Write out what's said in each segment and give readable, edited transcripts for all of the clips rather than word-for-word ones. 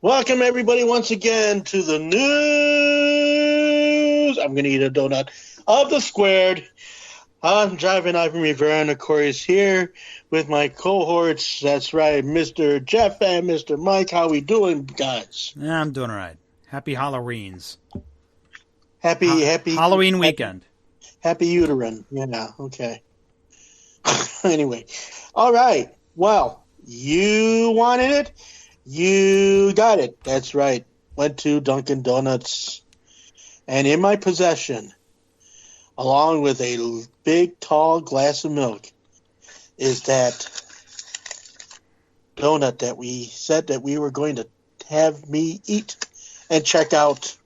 Welcome, everybody, once again to the news. I'm going to eat a donut of the squared. I'm driving Ivan Rivera, and of course, here with my cohorts. That's right, Mr. Jeff and Mr. Mike. How we doing, guys? Yeah, I'm doing all right. Happy Halloweens. Happy Halloween weekend. Happy uterine. Yeah, okay. Anyway, all right. Well, you wanted it. You got it. That's right. Went to Dunkin' Donuts. And in my possession, along with a big, tall glass of milk, is that donut that we said that we were going to have me eat and check out.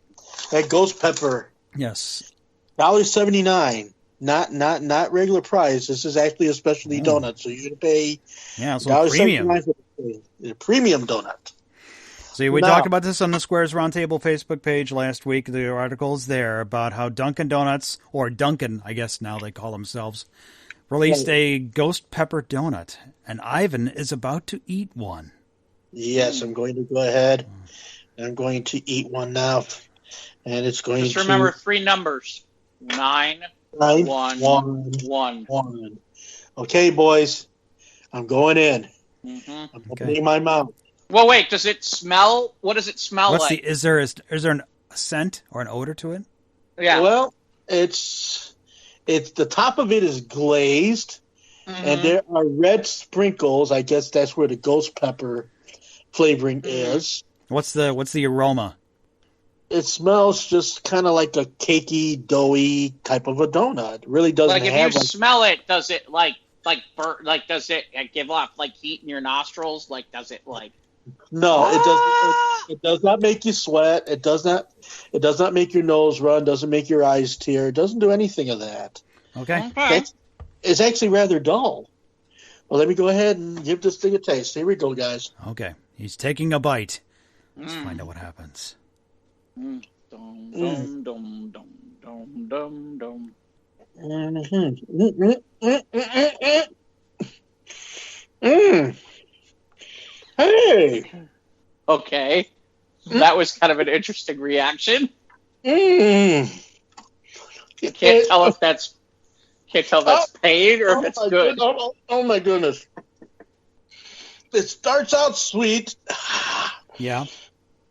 That ghost pepper. Yes. $1.79. Not regular price. This is actually a specialty donut, so you're going to pay so premium. A premium donut. See, we talked about this on the Squares Roundtable Facebook page last week. The article's there about how Dunkin' Donuts, or Dunkin', I guess now they call themselves, released a ghost pepper donut, and Ivan is about to eat one. Yes, I'm going to go ahead. I'm going to eat one now, and it's going to... Just remember 3 numbers. 9, 1, 1. Okay, boys, I'm going in. Mm-hmm. I'm opening my mouth. Well, wait. Does it smell? What does it smell like? Is there a scent or an odor to it? Yeah. Well, it's the top of it is glazed, and there are red sprinkles. I guess that's where the ghost pepper flavoring is. What's the aroma? It smells just kind of like a cakey, doughy type of a donut. It really doesn't like if have you smell it, does it does it give off like heat in your nostrils? Like does it like? No, it doesn't. It does not make you sweat. It does not make your nose run. Doesn't make your eyes tear. It doesn't do anything of that. Okay. It's actually rather dull. Well, let me go ahead and give this thing a taste. Here we go, guys. Okay. He's taking a bite. Let's find out what happens. Dum dum dum dum dum dum dum. Hey. Okay. That was kind of an interesting reaction. Mm. Can't tell if that's pain or if it's good. Oh my goodness. It starts out sweet. Yeah.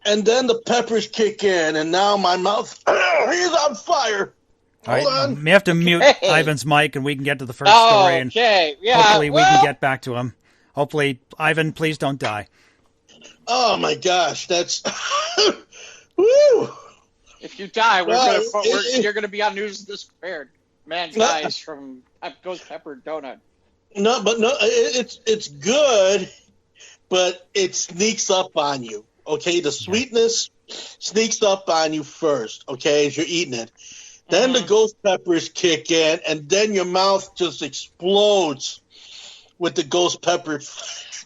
And then the peppers kick in, and now my mouth is on fire. Hold on. We have to mute Ivan's mic, and we can get to the first story. And hopefully we can get back to him. Hopefully, Ivan, please don't die. Oh my gosh, that's woo! If you die, you're gonna be on News of the Squared. Man dies from a ghost pepper donut. No, it's good, but it sneaks up on you. Okay, the sweetness sneaks up on you first. Okay, as you're eating it, then the ghost peppers kick in, and then your mouth just explodes with the ghost pepper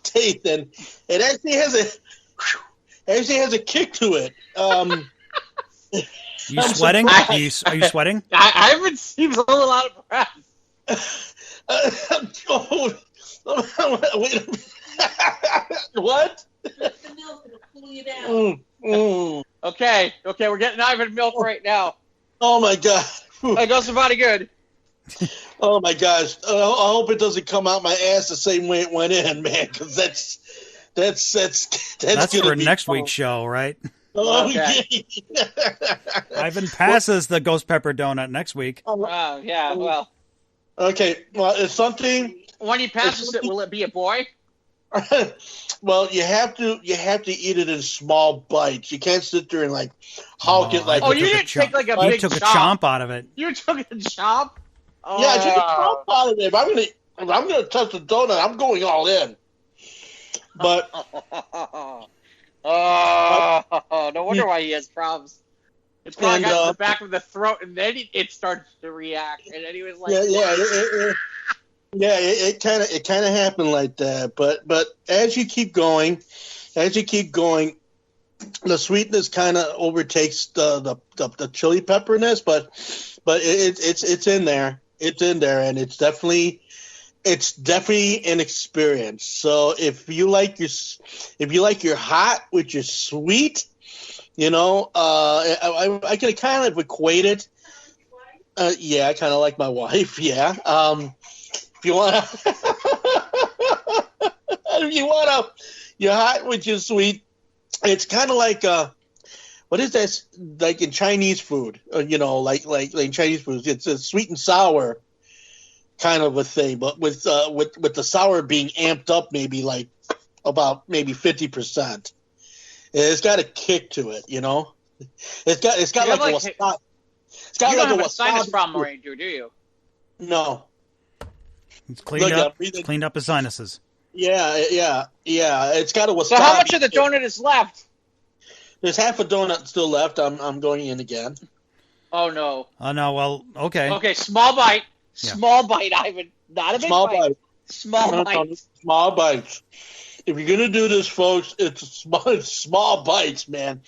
taste, and it actually has a kick to it. You sweating? Are you sweating? Ivan seems a little out of breath. Wait a minute. What? The milk will cool you down. Okay, we're getting Ivan milk right now. Oh my god. That goes about good. Oh my gosh! I hope it doesn't come out my ass the same way it went in, man. Because that's for next week's show, right? Okay. Ivan passes the ghost pepper donut next week. Yeah. Well. Okay. Well, it's something. When he passes it, will it be a boy? Well, you have to eat it in small bites. You can't sit there and like hulk it like. Oh, you didn't take like a big. You took a chomp out of it. You took a chomp. Yeah, I took a chomp out of it. If I'm gonna touch the donut, I'm going all in. But no wonder why he has problems. It's probably got to the back of the throat, and then it starts to react, and then he was like, it kind of happened like that. But as you keep going, the sweetness kind of overtakes the chili pepperness, but it's in there. It's in there, and it's definitely it's definitely an experience. So if you like your hot with your sweet, I can kind of equate it. Yeah, I kind of like my wife. Yeah. If you want to, your hot with your sweet, it's kind of like what is that? Like in Chinese food, like in Chinese food, it's a sweet and sour kind of a thing, but with the sour being amped up, maybe like about 50%. It's got a kick to it, It's got like a wasabi. It's got you like don't a have a sinus wasabi. problem, Ranger, do you? No. It's cleaned up his sinuses. Yeah. It's got a wasabi. So how much of the donut is left? There's half a donut still left. I'm going in again. Oh no. Oh no. Well, okay. Okay, small bite. Yeah. Small bite, Ivan. Not a big bite. Small bite. Small bites. If you're gonna do this, folks, it's small bites, man.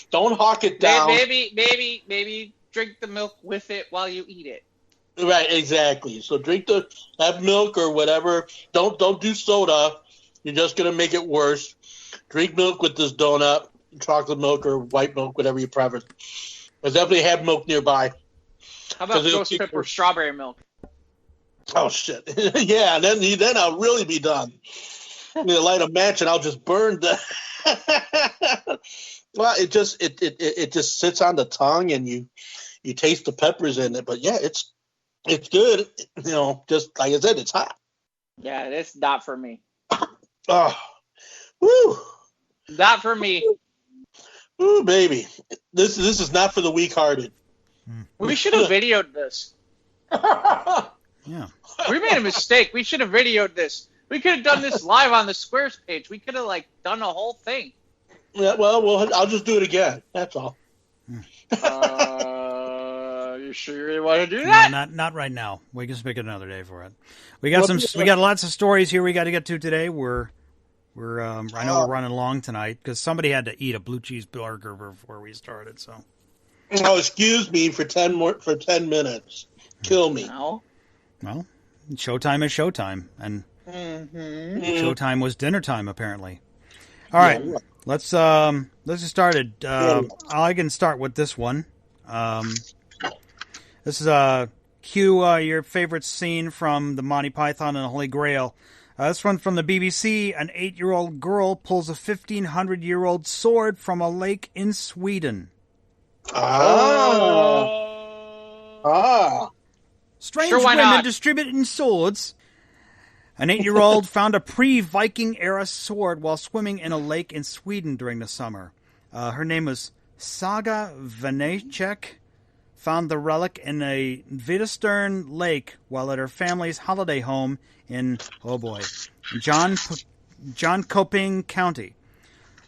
Don't hawk it down. Maybe drink the milk with it while you eat it. Right, exactly. So have milk or whatever. Don't do soda. You're just gonna make it worse. Drink milk with this donut, chocolate milk or white milk, whatever you prefer. But definitely have milk nearby. How about ghost pepper strawberry milk? Oh shit! Yeah, then I'll really be done. I'm gonna light a match and I'll just burn the. Well, it just sits on the tongue and you taste the peppers in it. But yeah, it's good. Just like I said, it's hot. Yeah, it's not for me. Oh, woo! Not for me. Ooh, baby, this is not for the weak-hearted. We should have videoed this. Yeah. We made a mistake. We should have videoed this. We could have done this live on the Squares page. We could have done a whole thing. Yeah, well, I'll just do it again. That's all. You sure you really want to do that? No, not right now. We can speak another day for it. We got lots of stories here we got to get to today. We're running long tonight because somebody had to eat a blue cheese burger before we started. So. Oh, excuse me for 10 minutes. Kill me. No. Well, showtime is showtime, and showtime was dinner time apparently. All right, let's get started. I can start with this one. This is cue your favorite scene from the Monty Python and the Holy Grail. This one from the BBC. An 8-year-old girl pulls a 1,500-year-old sword from a lake in Sweden. Strange women distributing swords. An 8-year-old found a pre-Viking era sword while swimming in a lake in Sweden during the summer. Her name was Saga Vanecek. Found the relic in a Videstern lake while at her family's holiday home in, Jönköping County.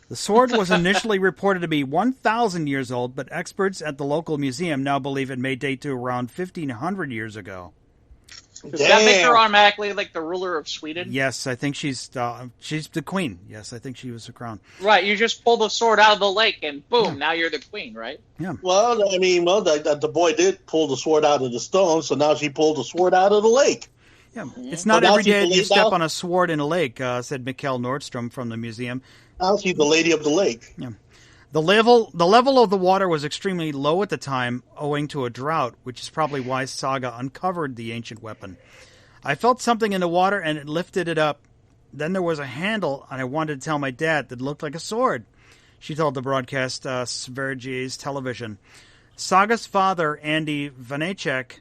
The sword was initially reported to be 1,000 years old, but experts at the local museum now believe it may date to around 1,500 years ago. Does that make her automatically like the ruler of Sweden? Yes, I think she's the queen. Yes, I think she was the crown. Right, you just pull the sword out of the lake and boom, now you're the queen, right? Yeah. Well, the boy did pull the sword out of the stone, so now she pulled the sword out of the lake. Yeah, it's not every day you step on a sword in a lake, said Mikkel Nordstrom from the museum. Now she's the lady of the lake. Yeah. The level of the water was extremely low at the time, owing to a drought, which is probably why Saga uncovered the ancient weapon. I felt something in the water and it lifted it up. Then there was a handle, and I wanted to tell my dad that it looked like a sword, she told the broadcast Sveriges Television. Saga's father, Andy Vanecek,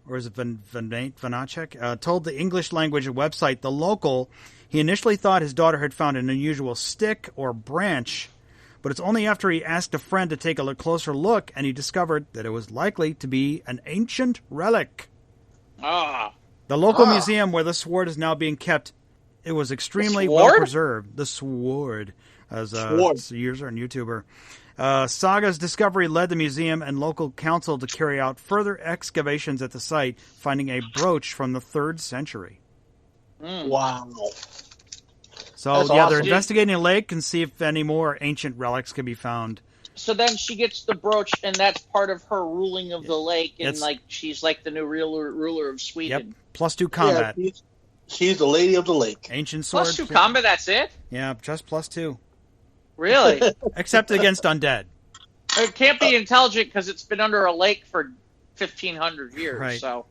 or is it Vanacek, told the English language website The Local he initially thought his daughter had found an unusual stick or branch, but it's only after he asked a friend to take a closer look and he discovered that it was likely to be an ancient relic. The local museum where the sword is now being kept, it was extremely well preserved. The sword, as a user and YouTuber. Saga's discovery led the museum and local council to carry out further excavations at the site, finding a brooch from the 3rd century. Wow. So, they're investigating a lake and see if any more ancient relics can be found. So then she gets the brooch, and that's part of her ruling of the lake, and she's like the new ruler of Sweden. Yep. +2 combat. Yeah, She's the lady of the lake. Ancient sword. Plus 2 combat, that's it? Yeah, just +2. Really? Except against undead. It can't be intelligent because it's been under a lake for 1,500 years. Right. So.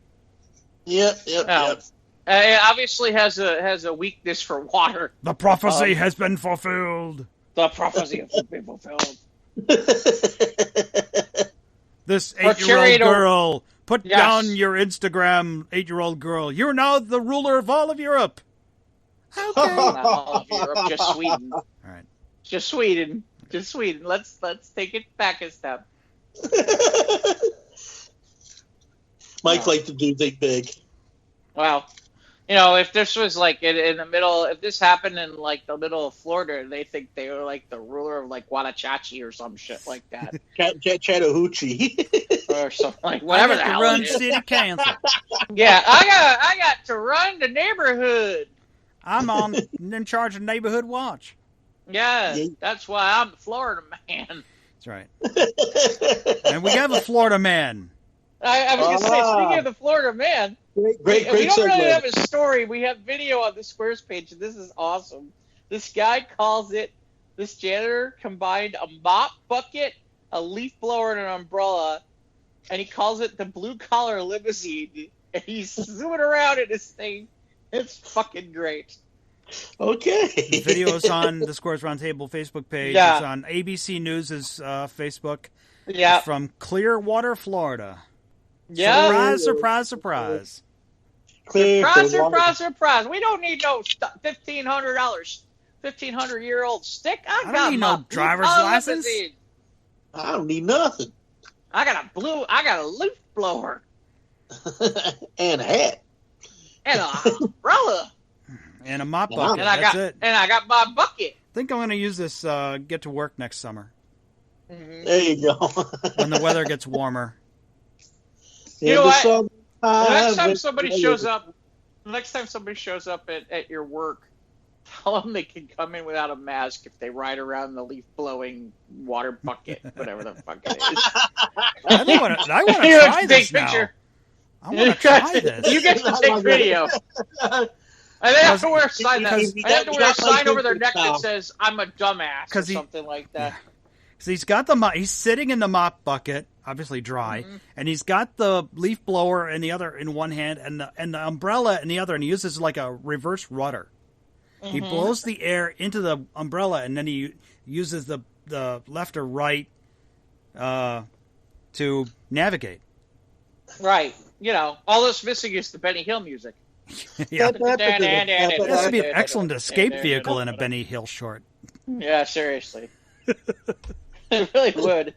Yep. It obviously has a weakness for water. The prophecy has been fulfilled. The prophecy has been fulfilled. This 8-year-old girl, put down your Instagram, 8-year-old girl. You're now the ruler of all of Europe. Okay. Not all of Europe, just Sweden. All right. Just Sweden. Let's take it back a step. Mike likes to do think big. Well, if this was like in the middle, if this happened in like the middle of Florida, they think they were like the ruler of like Guanachachi or some shit like that. Chattahoochee. Or something like whatever the hell run it is. city council. Yeah, I got to run the neighborhood. I'm in charge of neighborhood watch. Yeah, that's why I'm the Florida man. That's right. And we have a Florida man. I was going to say, speaking of the Florida man, great we don't really segue. have a story. We have video on the Squares page, and this is awesome. This guy calls it, this janitor combined a mop bucket, a leaf blower, and an umbrella, and he calls it the blue collar limousine. And he's zooming around in this thing. It's fucking great. Okay. The video is on the Squares Roundtable Facebook page. Yeah. It's on ABC News' Facebook. Yeah. It's from Clearwater, Florida. Yeah. Surprise. Surprise. We don't need no $1,500, 1,500-year-old stick. I don't need no driver's license. Limousine. I don't need nothing. I got a leaf blower. And a hat. And an umbrella. And a mop bucket. And I got my bucket. I think I'm going to use this get to work next summer. Mm-hmm. There you go. When the weather gets warmer. You know what? Next time somebody shows up at your work, tell them they can come in without a mask if they ride around the leaf blowing water bucket, whatever the fuck it is. I want to try this now. Picture. I want to try this. You get to take video. And they have to wear a sign over their neck that says "I'm a dumbass" or something like that. So he's he's sitting in the mop bucket, obviously dry, and he's got the leaf blower in one hand and the umbrella in the other, and he uses like a reverse rudder. Mm-hmm. He blows the air into the umbrella, and then he uses the left or right to navigate. Right. All that's missing is the Benny Hill music. Yeah. This would be an excellent escape vehicle in a Benny Hill short. Yeah, seriously. It really would.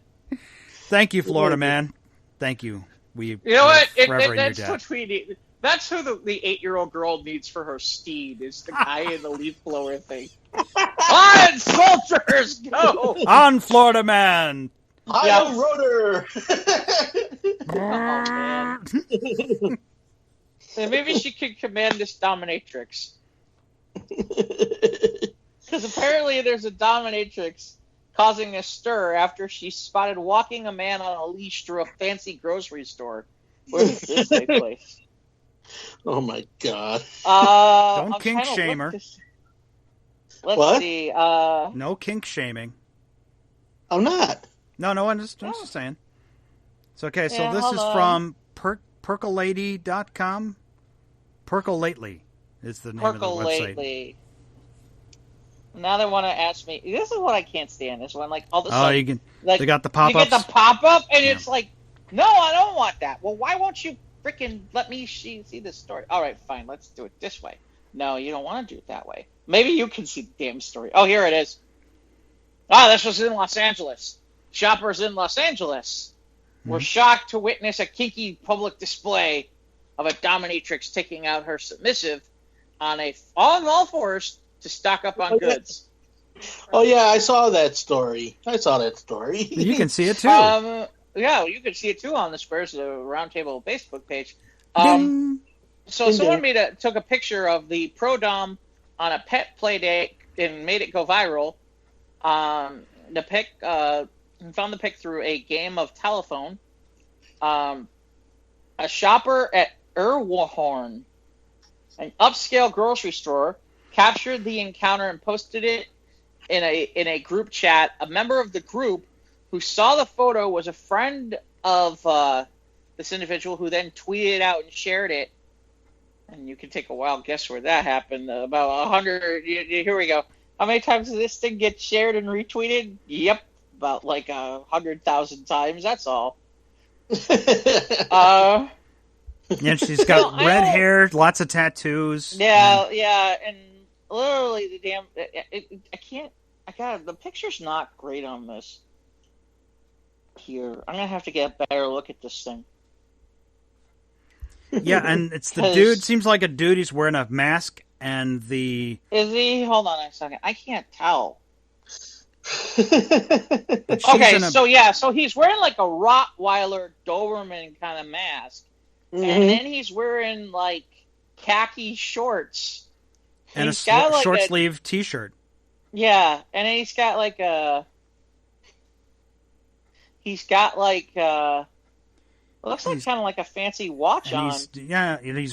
Thank you, Florida man. Thank you. You know what? That's what we need. That's who the 8-year-old girl needs for her steed, is the guy in the leaf blower thing. On, soldiers, go! On, Florida man! Hi, rotor! Oh, man. Maybe she could command this dominatrix. Because apparently there's a dominatrix causing a stir after she spotted walking a man on a leash through a fancy grocery store. Where does this take place? Oh my god. Don't kink shame her. Let's see. No kink shaming. I'm not. No, I'm just saying. It's okay. So this is from percolady.com. Percolately is the name of the website. Now they want to ask me. This is what I can't stand. This one, like all the you can. They got the pop-ups. You get the pop-up, and it's like, no, I don't want that. Well, why won't you freaking let me see this story? All right, fine. Let's do it this way. No, you don't want to do it that way. Maybe you can see the damn story. Oh, here it is. This was in Los Angeles. Shoppers in Los Angeles were shocked to witness a kinky public display of a dominatrix taking out her submissive on all fours to stock up on goods. Oh yeah, I saw that story. You can see it too. Yeah, you can see it too on the Squares Roundtable Facebook page. So someone took a picture of the pro dom on a pet play day and made it go viral. The pic found the pic through a game of telephone. A shopper at Erwahorn, an upscale grocery store, captured the encounter and posted it in a group chat. A member of the group who saw the photo was a friend of this individual, who then tweeted it out and shared it. And you can take a wild guess where that happened. About 100. Here we go. How many times does this thing get shared and retweeted? Yep, about like 100,000 times. That's all. Yeah, she's got red hair, lots of tattoos. Yeah, and literally the damn. The picture's not great on this. Here, I'm gonna have to get a better look at this thing. Yeah, and it's the dude. Seems like a dude. He's wearing a mask, and Is he? Hold on a second. I can't tell. Okay, so he's wearing like a Rottweiler Doberman kind of mask, and then he's wearing like khaki shorts and a short sleeve T-shirt. Yeah, and then he's got like a. Looks like kind of like a fancy watch on. He's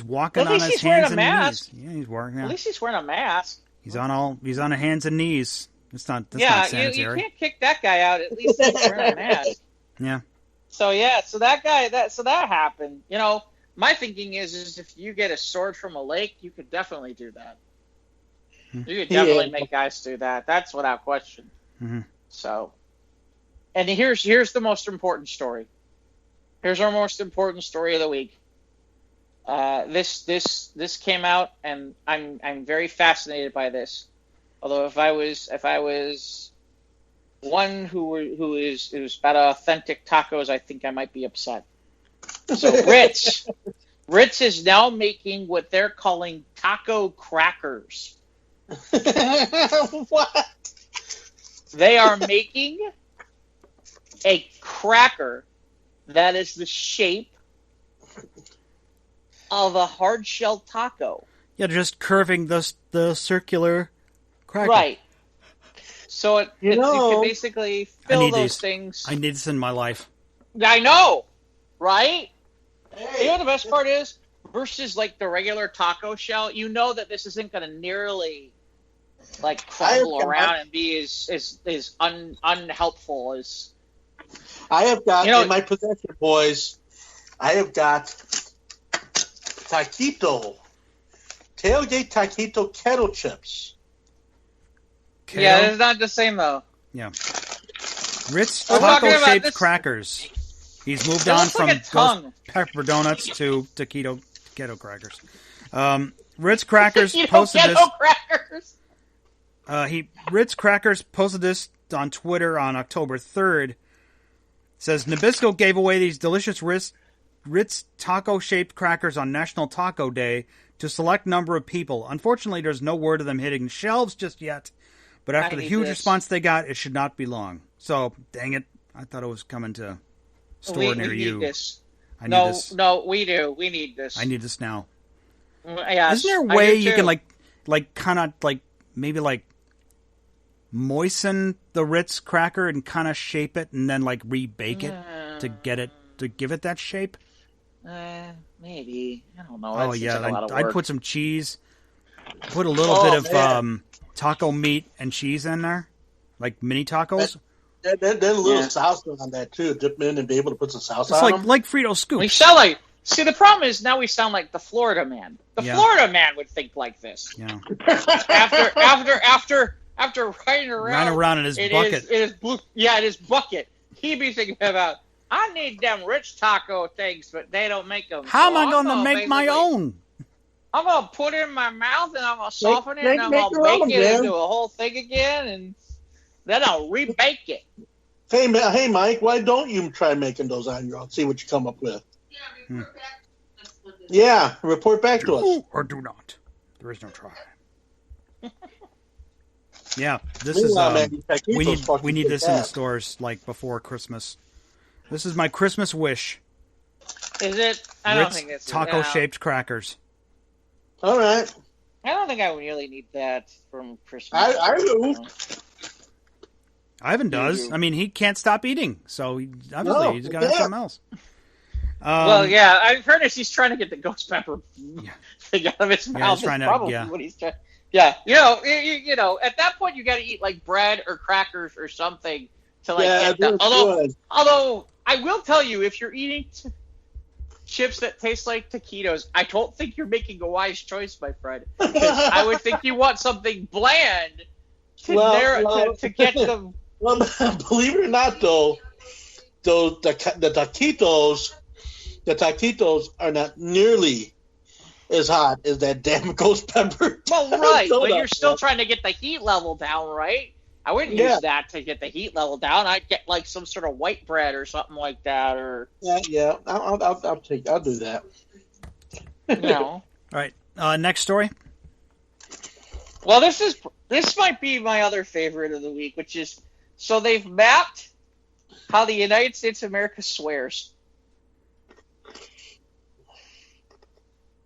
walking on his hands and knees. Yeah, he's working. At least he's wearing a mask. He's on his hands and knees. That's not sanitary. You can't kick that guy out. At least he's wearing a mask. Yeah. So that happened. You know, my thinking is if you get a sword from a lake, you could definitely do that. You could definitely make guys do that. That's without question. Mm-hmm. So, and here's the most important story. Here's our most important story of the week. This came out, and I'm very fascinated by this. Although if I was one who is about authentic tacos, I think I might be upset. So Ritz is now making what they're calling taco crackers. What? They are making a cracker that is the shape of a hard-shell taco. Yeah, just curving the circular cracker. Right. So you can basically fill those things. I need this in my life. I know, right? Hey. You know what the best part is? Versus like the regular taco shell, you know that this isn't going to nearly like crumble around and be as unhelpful as. I have got in my possession, boys. I have got taquito kettle chips. Kale? Yeah, it's not the same though. Yeah, Ritz taco-shaped crackers. He's moved on from ghost pepper donuts to taquito crackers. Ritz Crackers posted this. Ritz Crackers posted this on Twitter on October 3rd. Says Nabisco gave away these delicious Ritz taco-shaped crackers on National Taco Day to a select number of people. Unfortunately, there's no word of them hitting shelves just yet. But after the huge response they got, it should not be long. So, dang it. I thought it was coming to a store near you. Need this. I need this. No, we do. We need this. I need this now. Yes, isn't there a way you can maybe moisten the Ritz cracker and kind of shape it and then rebake it to give it that shape? Maybe. I don't know. Oh yeah, I'd put some cheese, put a little bit of taco meat and cheese in there, like mini tacos. Then a little salsa on that too. Dip in and be able to put some salsa on them. Like Frito scoops. We sound like. See, the problem is now we sound like the Florida man. Florida man would think like this. Yeah. After riding around in his bucket. In his bucket. He'd be thinking about, I need them rich taco things, but they don't make them. How am I going to make my own? I'm going to put it in my mouth, and I'm going to soften it, and I'm going to bake it into a whole thing again, and then I'll rebake it. Hey, Mike, why don't you try making those on your own? See what you come up with. Report back to us. Do or do not. There is no try. Yeah, this is we need this in the stores before Christmas. This is my Christmas wish. Is it? I don't think it's taco-shaped crackers. All right. I don't think I really need that from Christmas. I do. Ivan does. I mean, he can't stop eating, so he's got to have something else. In fairness, he's trying to get the ghost pepper thing out of his mouth. trying Is to- probably yeah. what he's trying. Yeah, you know, at that point you got to eat like bread or crackers or something to like. Yeah, Get the, that's although, good. although I will tell you, if you're eating chips that taste like taquitos, I don't think you're making a wise choice, my friend. 'Cause I would think you want something bland to get them. Well, believe it or not, though, the taquitos are not nearly as hot as that damn ghost pepper. Well, right, but donut, you're still man. trying to get the heat level down, right? I wouldn't Yeah. use that to get the heat level down. I'd get like some sort of white bread or something like that, or Yeah, I'll do that. you know. All right. Next story. Well, this might be my other favorite of the week, which is so they've mapped how the United States of America swears.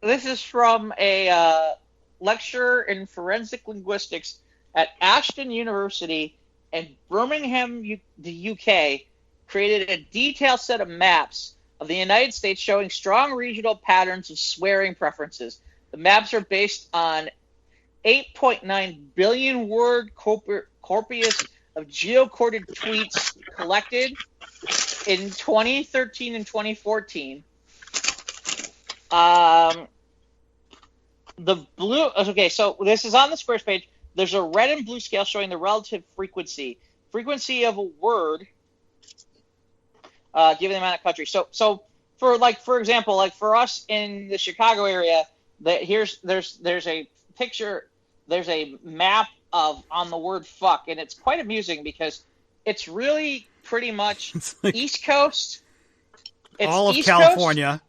This is from a lecturer in forensic linguistics at Ashton University in Birmingham, the UK, created a detailed set of maps of the United States showing strong regional patterns of swearing preferences. The maps are based on 8.9 billion word corpus of geocoded tweets collected in 2013 and 2014. The blue. Okay, so this is on the Squares page. There's a red and blue scale showing the relative frequency of a word, given the amount of country. So for example, like for us in the Chicago area, there's a picture, there's a map on the word fuck, and it's quite amusing because it's really pretty much It's like East Coast. It's all of East California,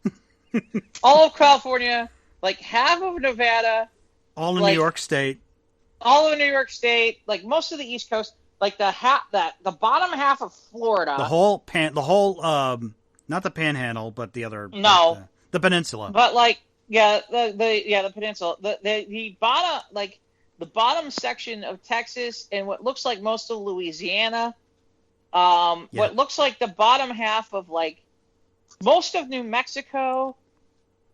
Coast, all of California, like half of Nevada, all in like, New York State. all of New York State, like most of the East Coast, like the bottom half of Florida. The whole not the Panhandle, but the other. No. the peninsula. But like, the peninsula, the bottom, like the bottom section of Texas and what looks like most of Louisiana, what looks like the bottom half of like most of New Mexico,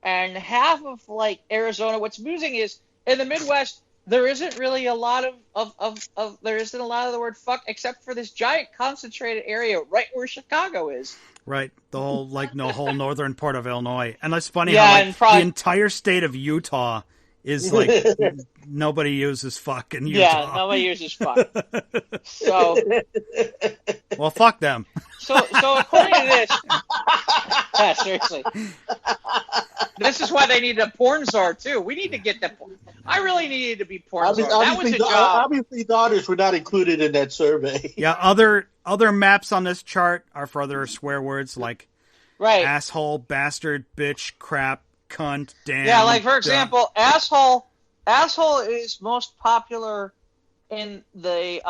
and half of like Arizona. What's amusing is in the Midwest there isn't really a lot of there isn't a lot of the word fuck except for this giant concentrated area right where Chicago is. Right, the whole northern part of Illinois, and that's funny Yeah, how and probably- the entire state of Utah is like nobody uses fuck in Utah. Yeah, nobody uses fuck. So Well, fuck them. So according to this, yeah, seriously, this is why they need a porn czar too. We need to get that. I really needed to be porn czar. That was a job. Obviously, daughters were not included in that survey. Yeah, other maps on this chart are for other swear words like Right. asshole, bastard, bitch, crap, cunt, damn. Yeah, like for example, asshole is most popular in the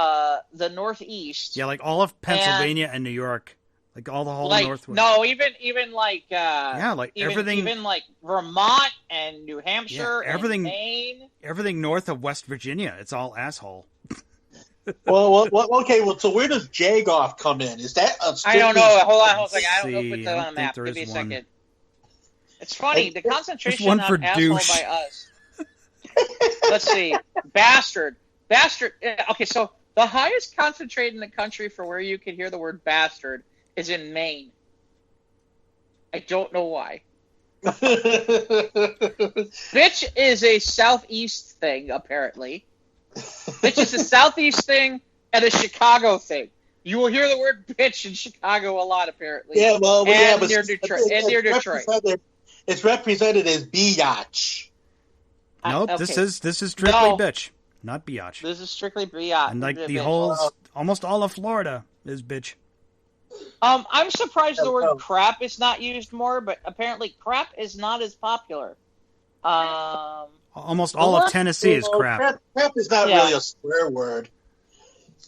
Northeast. Yeah, like all of Pennsylvania and New York, like all the whole like Northwest. no, even like like everything, even like Vermont and New Hampshire, Yeah, everything- and Maine. everything north of West Virginia, it's all asshole. Well, okay. Well, so where does Jagoff come in? Is that a I don't know. Hold on, Let's I don't know if see. it's I on don't the think map. there Give me a is one. second. It's funny. The concentration one on for asshole douche. by us. Let's see. Bastard. Okay, so the highest concentrated in the country for where you can hear the word bastard is in Maine. I don't know why. Bitch is a southeast thing, apparently. Bitch is a southeast thing and a Chicago thing. You will hear the word bitch in Chicago a lot, apparently. Yeah, well, and yeah, but near Detroit. It's represented as biatch. Nope, okay. this is strictly No. bitch, not biatch. This is strictly biatch. And like the bitch. whole, almost all of Florida is bitch. I'm surprised the word Oh. crap is not used more, but apparently crap is not as popular. Almost all of Tennessee is crap. Crap is not Yeah. really a swear word.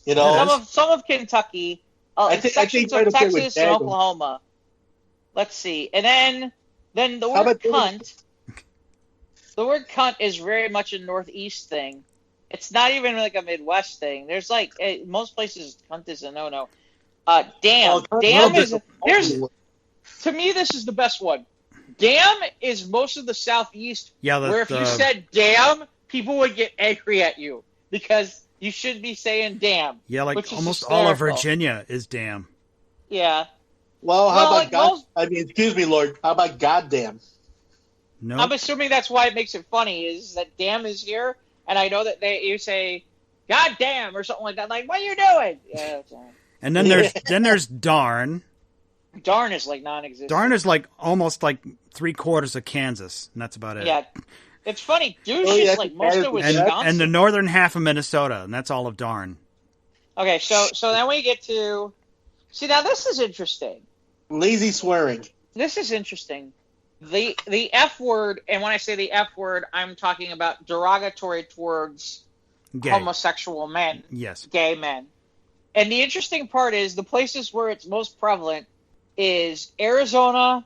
You know, Some of Kentucky, I think sections right of up there with Texas and Jago. Oklahoma. Let's see, and then the How word about cunt. The word cunt is very much a Northeast thing. It's not even like a Midwest thing. There's like most places, cunt is a no-no. Damn, Oh, damn cunt is. Here's to me, this is the best one. Damn is most of the southeast. Yeah, where if you said damn, people would get angry at you because you should be saying damn. Yeah, like which is almost hysterical. all of Virginia is damn. Yeah. Well, how about like God? I mean, excuse me, Lord. How about goddamn? No. I'm assuming that's why it makes it funny is that damn is here, and I know that you say God damn or something like that. Like, what are you doing? Yeah. And then there's darn. Darn is like non-existent. Darn is like almost like 3/4 of Kansas, and that's about it. Yeah. It's funny. Douche Oh, yeah, is like most of Wisconsin. And the northern half of Minnesota, and that's all of darn. Okay, so then we get to... See, now this is interesting. Lazy swearing. This is interesting. The F word, and when I say the F word, I'm talking about derogatory towards homosexual men. Yes. Gay men. And the interesting part is the places where it's most prevalent is Arizona,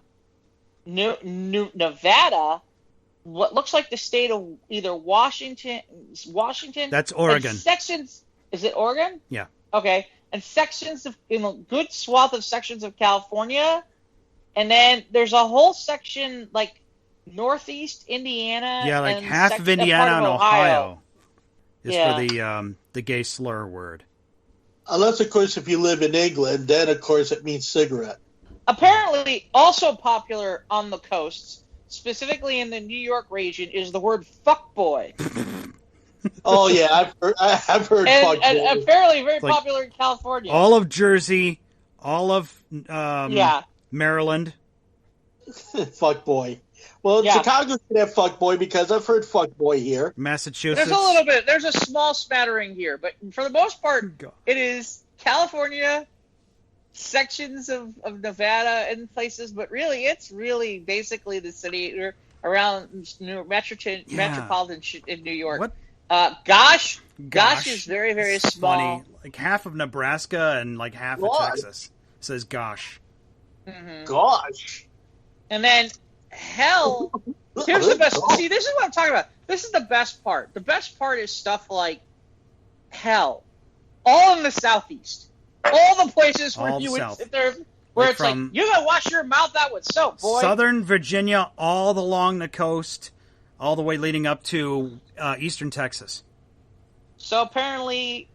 Nevada, what looks like the state of either Washington. That's Oregon. Sections. Is it Oregon? Yeah. Okay. And sections of, in a good swath of sections of California. And then there's a whole section like northeast Indiana. Yeah, like and half of Indiana and Ohio is for the gay slur word. Unless, of course, if you live in England, then, of course, it means cigarette. Apparently, also popular on the coasts, specifically in the New York region, is the word fuckboy. Oh, yeah, I've heard fuckboy. And apparently very popular in California. All of Jersey, all of yeah. Maryland. Fuckboy. Well, Yeah. Chicago can have fuckboy because I've heard fuckboy here. Massachusetts. There's a little bit. There's a small smattering here, but for the most part, it is California, sections of Nevada and places, but really, it's really basically the city around metropolitan in New York. What? Gosh is very, very It's small. funny. Like half of Nebraska and like half of Texas says gosh. Mm-hmm. Gosh. And then hell. Here's the best. See, this is what I'm talking about. This is the best part. The best part is stuff like hell, all in the southeast, all the places where All you would south. sit there, where Like it's like from you gotta wash your mouth out with soap, boy. Southern Virginia, all along the coast, all the way leading up to eastern Texas. So apparently,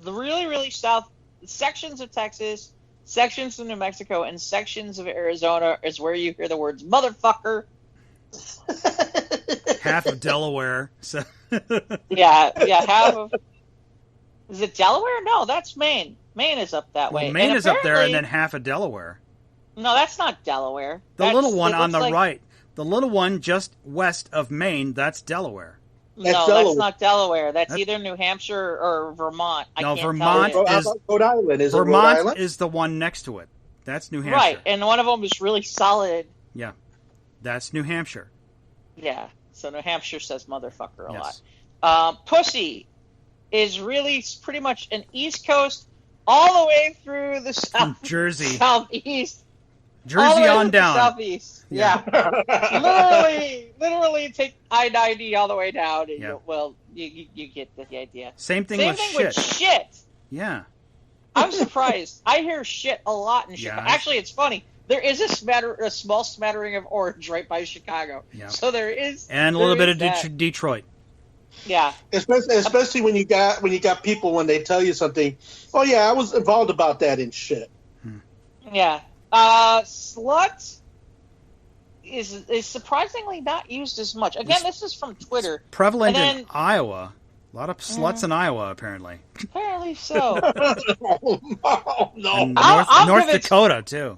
the really, really south sections of Texas, sections of New Mexico, and sections of Arizona is where you hear the words motherfucker. Half of Delaware. So Yeah, half of. Is it Delaware? No, that's Maine. Maine is up that way. well, Maine And is up there, and apparently- then half of Delaware. No, that's not Delaware. The little one it on looks the like- right. The little one just west of Maine, that's Delaware. That's No, Delaware. that's not Delaware. That's That's- either New Hampshire or Vermont. I No, can't Vermont tell you. How is- about Rhode Island? Is it Rhode Vermont Island? is the one next to it. That's New Hampshire. Right, and one of them is really solid. Yeah. That's New Hampshire. Yeah, so New Hampshire says motherfucker a Yes. lot. Pussy is really pretty much an East Coast all the way through the From south, Jersey. southeast. all the Jersey way on to the down. Southeast. Yeah. literally take I-90 all the way down. And Yeah. you get the idea. Same thing Same with thing shit. with shit. Yeah. I'm surprised. I hear shit a lot in Yeah, Chicago. Actually, it's funny. There is a small smattering of orange right by Chicago. Yeah. So there is, And a little there bit of is that. Detroit. Yeah. Especially when you got people when they tell you something. Oh yeah, I was involved about that and shit. Yeah. Slut is surprisingly not used as much. Again, this is from Twitter. Prevalent And in then- Iowa. A lot of sluts in Iowa, apparently. Apparently so. Oh, no. And I'm North convinced- Dakota, too.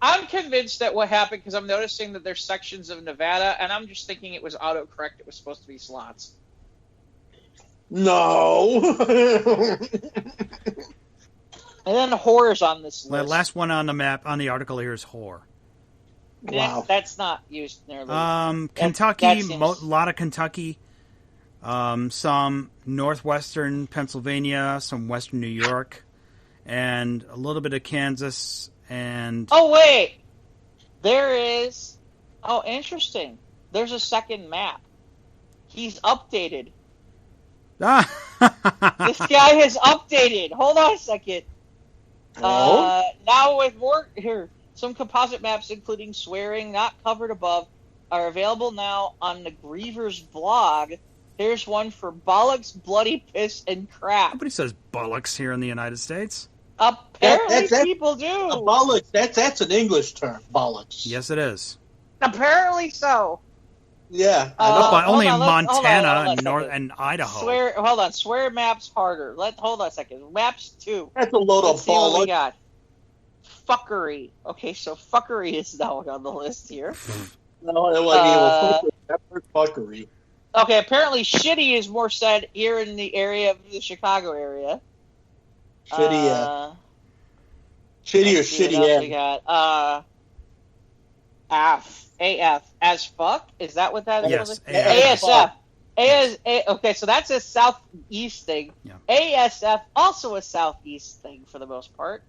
I'm convinced that what happened, because I'm noticing that there's sections of Nevada, and I'm just thinking it was autocorrect. It was supposed to be slots. No. And then whores on this The list. last one on the map, on the article here is whore. Wow. That's not used nearly. Kentucky, that seems- a lot of Kentucky. Some northwestern Pennsylvania, some western New York, and a little bit of Kansas, and... Oh, wait. There is... Oh, interesting. There's a second map. He's updated. This guy has updated. Hold on a second. Oh? Now with more... Here. Some composite maps, including swearing not covered above, are available now on the Griever's blog. Here's one for bollocks, bloody piss, and crap. Nobody says bollocks here in the United States. Apparently people do. Bollocks, that's an English term, bollocks. Yes, it is. Apparently so. Yeah. Only in Montana and Idaho. Swear maps harder. Hold on a second. Maps 2. That's a load of bollocks. What we got. Fuckery. Okay, so fuckery is now on the list here. Fuckery. Okay, apparently shitty is more said here in the area of the Chicago area. Shitty, Shitty or shitty. We got AF as fuck. Is that what that is? Yes. ASF. Okay, so that's a southeast thing. Yeah. ASF also a southeast thing for the most part.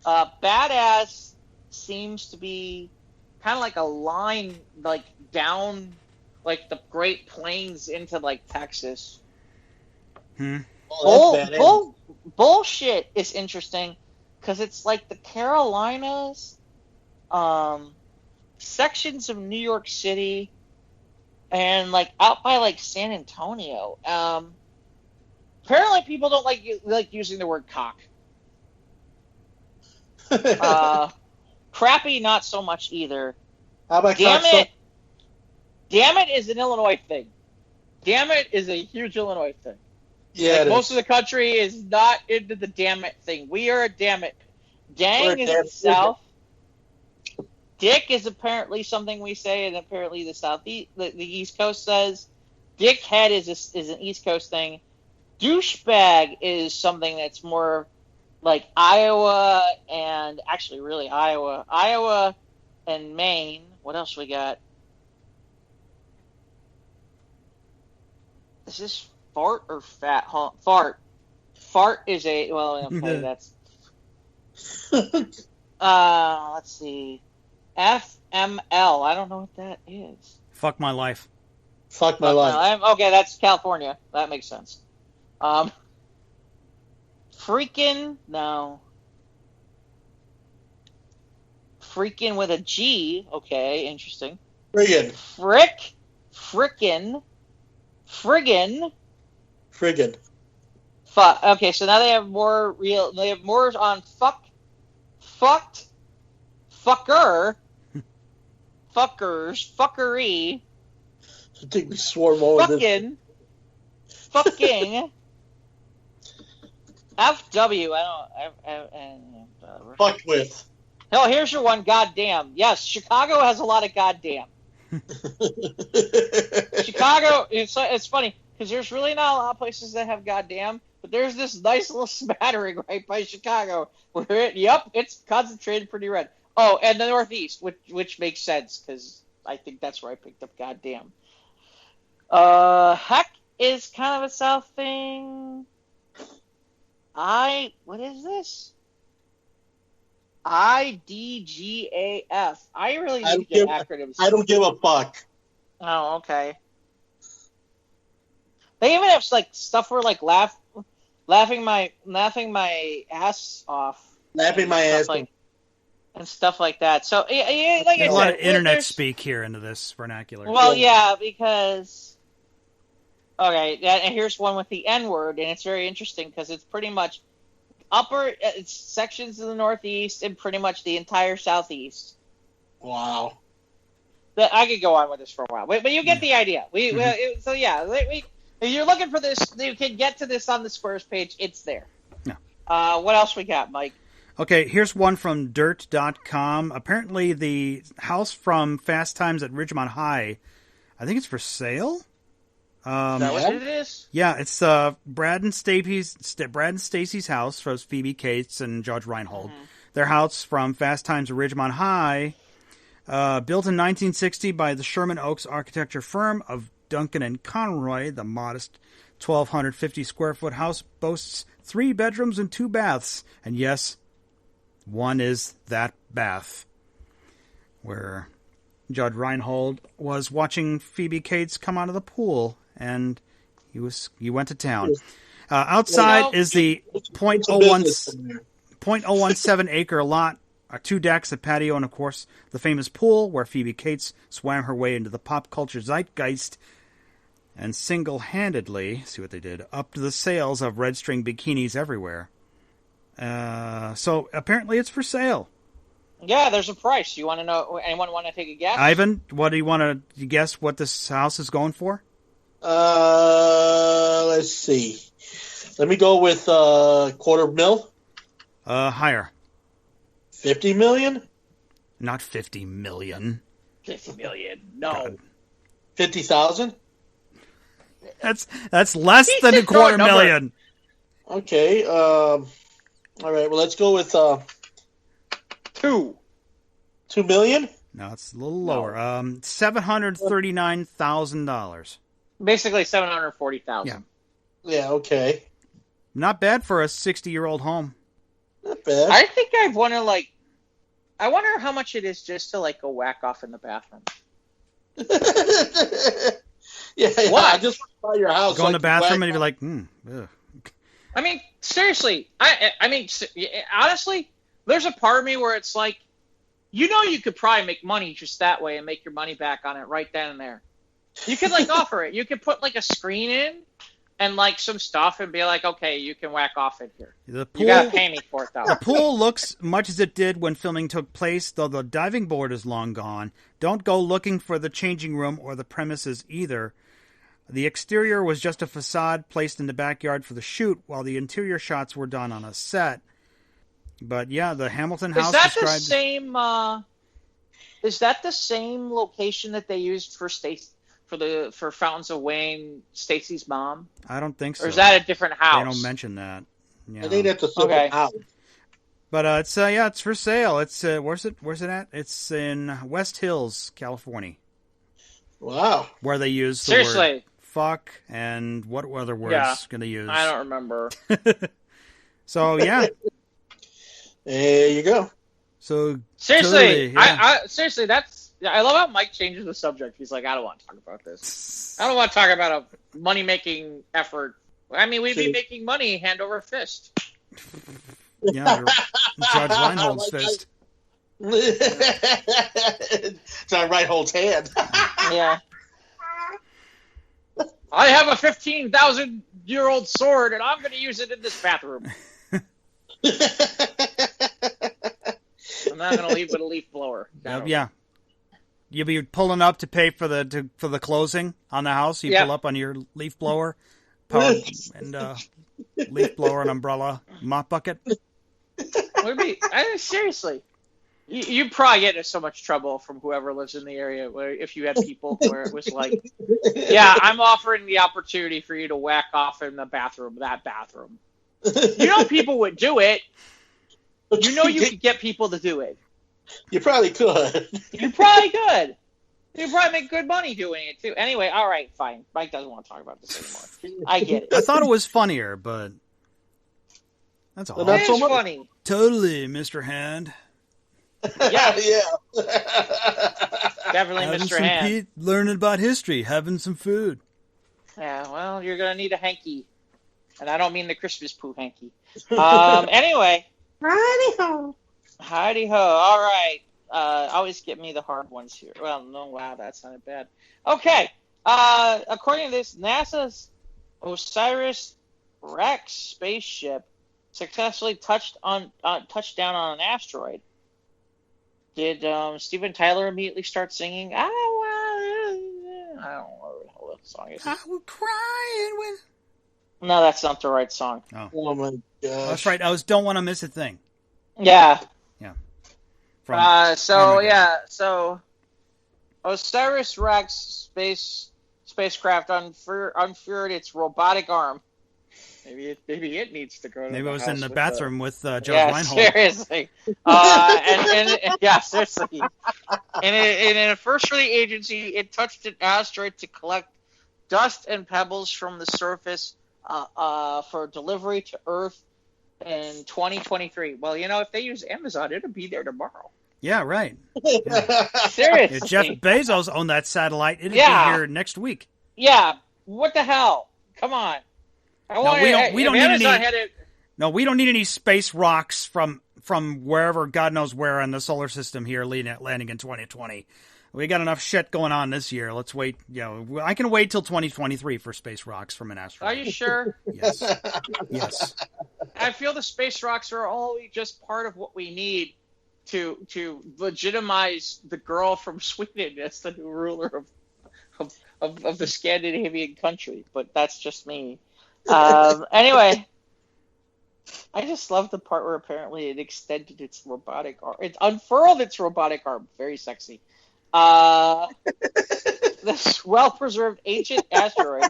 Badass seems to be kind of like a line, like down, like the Great Plains into like Texas. Bullshit is interesting because it's like the Carolinas, sections of New York City, and like out by like San Antonio. Apparently, people don't like using the word cock. Crappy, not so much either. How about damn it? Damn it is an Illinois thing. Damn it is a huge Illinois thing. Yeah, like most of the country is not into the damn it thing. We are a damn it. Dang is the South. Dick is apparently something we say, and apparently the East Coast says. Dickhead is an East Coast thing. Douchebag is something that's more like Iowa and actually really Iowa and Maine. What else we got? Is this fart or fat? Fart. Fart is a okay. That's. Let's see. FML. I don't know what that is. Fuck my life. Fuck my life. Okay, that's California. That makes sense. Freaking no. Freaking with a G. Okay, interesting. Friggin. Frickin. Friggin. Fuck. Okay, so now they have more real. They have more on fucked, fucker, fuckers, fuckery. I think we swore more. Fucking. FW. I don't. Fucked with. Hell, here's your one. Goddamn. Yes, Chicago has a lot of goddamn. Chicago. It's funny because there's really not a lot of places that have goddamn, but there's this nice little smattering right by Chicago where it's concentrated pretty red. Oh, and the Northeast, which makes sense because I think that's where I picked up goddamn. Heck is kind of a South thing. What is this? IDGAF. I really need to get acronyms. I don't give a fuck. Oh, okay. They even have like stuff where like laughing my ass off. Laughing my ass off. And stuff like that. So yeah, like there's a lot of internet speak here into this vernacular. Well, yeah, because okay, and here's one with the N word, and it's very interesting because it's pretty much it's sections of the Northeast and pretty much the entire Southeast. Wow. I could go on with this for a while, but you get the idea. So yeah, if you're looking for this, you can get to this on the Squares page. It's there. Yeah. What else we got, Mike? Okay, here's one from dirt.com. Apparently the house from Fast Times at Ridgemont High, I think it's for sale. Is that what it is? Yeah, it's Brad and Stacy's house from Phoebe Cates and Judge Reinhold. Mm-hmm. Their house from Fast Times at Ridgemont High, built in 1960 by the Sherman Oaks architecture firm of Duncan and Conroy. The modest 1,250 square foot house boasts 3 bedrooms and 2 baths. And yes, one is that bath where Judge Reinhold was watching Phoebe Cates come out of the pool, and he went to town. Outside is the .017 acre lot 2 decks, a patio, and of course the famous pool where Phoebe Cates swam her way into the pop culture zeitgeist and single-handedly, see what they did, upped the sales of red string bikinis everywhere. So apparently it's for sale. Yeah, there's a price. You want to know? Anyone want to take a guess? Ivan, what do you want to guess what this house is going for? Let's see. Let me go with $250,000. Higher. $50 million? Not $50 million. $50 million. No. God. 50,000? That's less than $250,000. Okay. All right. Well, let's go with $2 million. No, it's a little lower. $739,000. Basically $740,000. Yeah. Yeah. Okay. Not bad for a 60-year-old home. Not bad. I think I wonder how much it is just to go whack off in the bathroom. Yeah. What? I just want to buy your house. Go in the bathroom and you'd be like, ugh. I mean, seriously. I mean, honestly, there's a part of me where it's like, you could probably make money just that way and make your money back on it right then and there. You could offer it. You could put a screen in and some stuff and be like, okay, you can whack off in here. The pool, you gotta pay me for it though. The pool looks much as it did when filming took place, though the diving board is long gone. Don't go looking for the changing room or the premises either. The exterior was just a facade placed in the backyard for the shoot, while the interior shots were done on a set. But yeah, the Hamilton house described... Is that the same location that they used for for Fountains of Wayne, Stacy's mom? I don't think so. Or is that a different house? They don't mention that. Yeah. I think that's a separate house. But it's for sale. It's where's it at? It's in West Hills, California. Wow. Where they use the word fuck and what other words going to use? I don't remember. So yeah. There you go. So seriously, totally, yeah. Seriously, I love how Mike changes the subject. He's like, I don't want to talk about this. I don't want to talk about a money-making effort. I mean, we'd be making money hand over fist. Yeah, Judge Reinhold's fist. It's on Reinhold's hand. Yeah. I have a 15,000-year-old sword, and I'm going to use it in this bathroom. I'm not going to leave with a leaf blower. Yeah. You'll be pulling up to pay for the closing on the house. You pull up on your leaf blower, power, and leaf blower, and umbrella, mop bucket. Seriously, you probably get into so much trouble from whoever lives in the area where if you had people where it was like, yeah, I'm offering the opportunity for you to whack off in the bathroom, that bathroom. People would do it. You could get people to do it. You probably could. You probably could. You probably make good money doing it too. Anyway, all right, fine. Mike doesn't want to talk about this anymore. I get it. I thought it was funnier, but that's all. It is funny. Totally, Mr. Hand. Yeah. Yeah. Definitely, having Mr. Hand. Pete, learning about history, having some food. Yeah, well, you're gonna need a hanky, and I don't mean the Christmas poo hanky. Anyway. Righty-ho. Heidi-ho. All right. Always get me the hard ones here. Well, no, wow, that sounded bad. Okay. According to this, NASA's OSIRIS-REx spaceship successfully touched down on an asteroid. Did Steven Tyler immediately start singing? I don't know what the song is. I was crying when... No, that's not the right song. Oh my gosh. That's right. I was Don't Want to Miss a Thing. Yeah. Yeah. So OSIRIS-REx spacecraft unfurled its robotic arm. Maybe it needs to go to Maybe the I was house in the with bathroom with Judge Reinhold. Seriously. Seriously. In a first for the agency, it touched an asteroid to collect dust and pebbles from the surface for delivery to Earth in 2023. Well, if they use Amazon, it'll be there tomorrow. Yeah, right. Yeah. Seriously. If Jeff Bezos owned that satellite, it'd be here next week. Yeah. What the hell? Come on. No, we don't need any space rocks from wherever, God knows where in the solar system here landing in 2020. We got enough shit going on this year. Let's wait. I can wait till 2023 for space rocks from an asteroid. Are you sure? Yes. Yes. I feel the space rocks are only just part of what we need to legitimize the girl from Sweden as the new ruler of the Scandinavian country. But that's just me. Anyway, I just love the part where apparently it extended its robotic arm. It unfurled its robotic arm. Very sexy. This well-preserved ancient asteroid,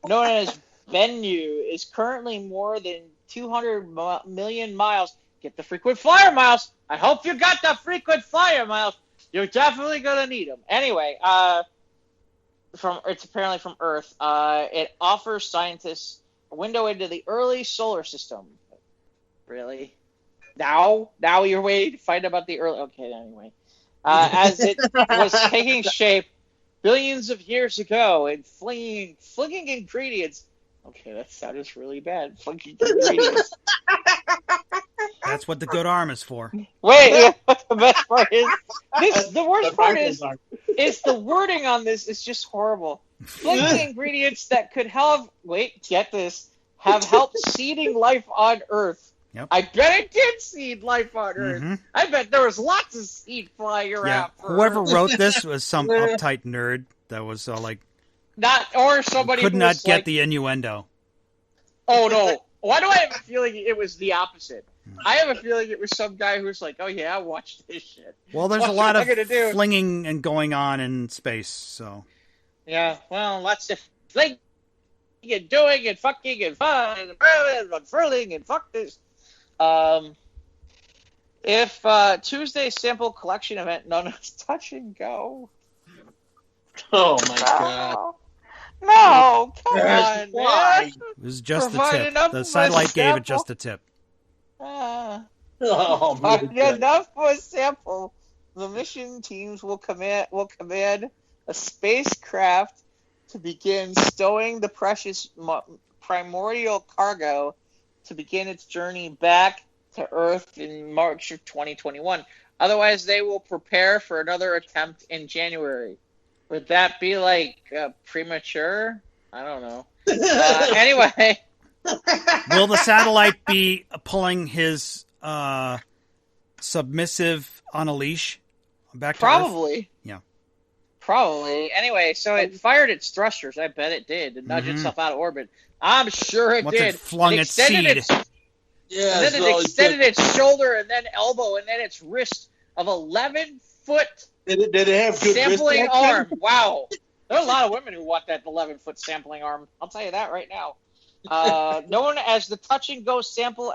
known as Bennu, is currently more than 200 million miles. Get the frequent flyer miles. I hope you got the frequent flyer miles. You're definitely gonna need them. Anyway, it's apparently from Earth. It offers scientists a window into the early solar system. Really? Now you're waiting to find out about the early. Okay, anyway. As it was taking shape billions of years ago and flinging ingredients. Okay, that sounded really bad. Flinging ingredients. That's what the good arm is for. Wait, what the best part is? The worst part is the wording on this is just horrible. Flinging ingredients that could have helped seeding life on Earth. Yep. I bet it did seed life on Earth. Mm-hmm. I bet there was lots of seed flying around. Yeah. Whoever wrote this was some uptight nerd that was somebody could not get the innuendo. Oh no! Why do I have a feeling it was the opposite? I have a feeling it was some guy who was like, "Oh yeah, I watched this shit." Well, there's a lot of flinging and going on in space, so. Yeah, well, lots of flinging and doing and fucking and fun and unfurling and fuck this. If Tuesday's sample collection event known as Touch and Go. Oh my god. No, come on, man. It was just the tip. The satellite gave it just a tip. Oh my god. Enough for a sample. The mission teams will command a spacecraft to begin stowing the precious primordial cargo to begin its journey back to Earth in March of 2021. Otherwise, they will prepare for another attempt in January. Would that be premature? I don't know. Anyway. Will the satellite be pulling his submissive on a leash back to Probably. Earth? Yeah. Probably. Anyway, so it fired its thrusters. I bet it did. To nudge itself out of orbit. I'm sure it Once did. It flung its seed. And then it extended its shoulder and then elbow and then its wrist of 11-foot Did it have good sampling arm. Wow. There are a lot of women who want that 11-foot sampling arm. I'll tell you that right now. Known as the Touch and Go Sample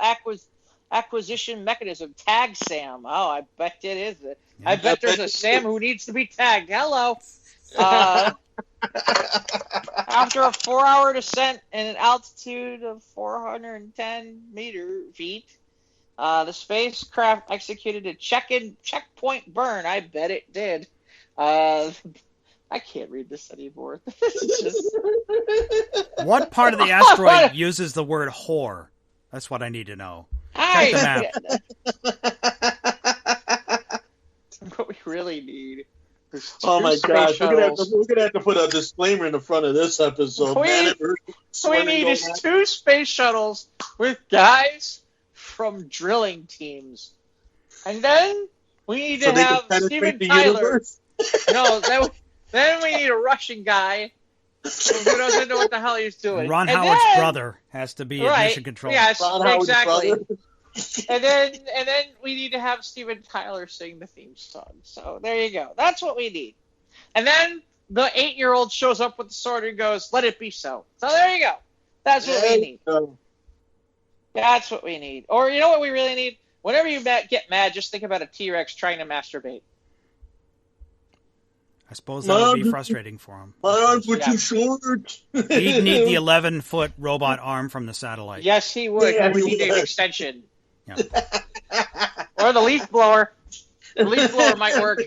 Acquisition Mechanism, Tag Sam. Oh, I bet it is. I bet there's a Sam who needs to be tagged. Hello. After a 4-hour descent at an altitude of 410 feet, the spacecraft executed a checkpoint burn. I bet it did. I can't read this anymore. This is just... What part of the asteroid uses the word whore? That's what I need to know. Check the map. What we really need. Oh my gosh, we're gonna have to put a disclaimer in the front of this episode. We need is 2 space shuttles with guys from drilling teams, and then we need to have Steven Tyler. No, then we need a Russian guy who doesn't know what the hell he's doing. Ron Howard's brother has to be in mission control. Yes, exactly. And then we need to have Steven Tyler sing the theme song. So there you go. That's what we need. And then the 8-year-old shows up with the sword and goes, "Let it be so." So there you go. That's what we need. That's what we need. Or you know what we really need? Whenever you get mad, just think about a T-Rex trying to masturbate. I suppose that would be frustrating for him. My arms were too short. He'd need the 11-foot robot arm from the satellite. Yes, he would. Yeah, He would need an extension. Yeah. Or the leaf blower. The leaf blower might work.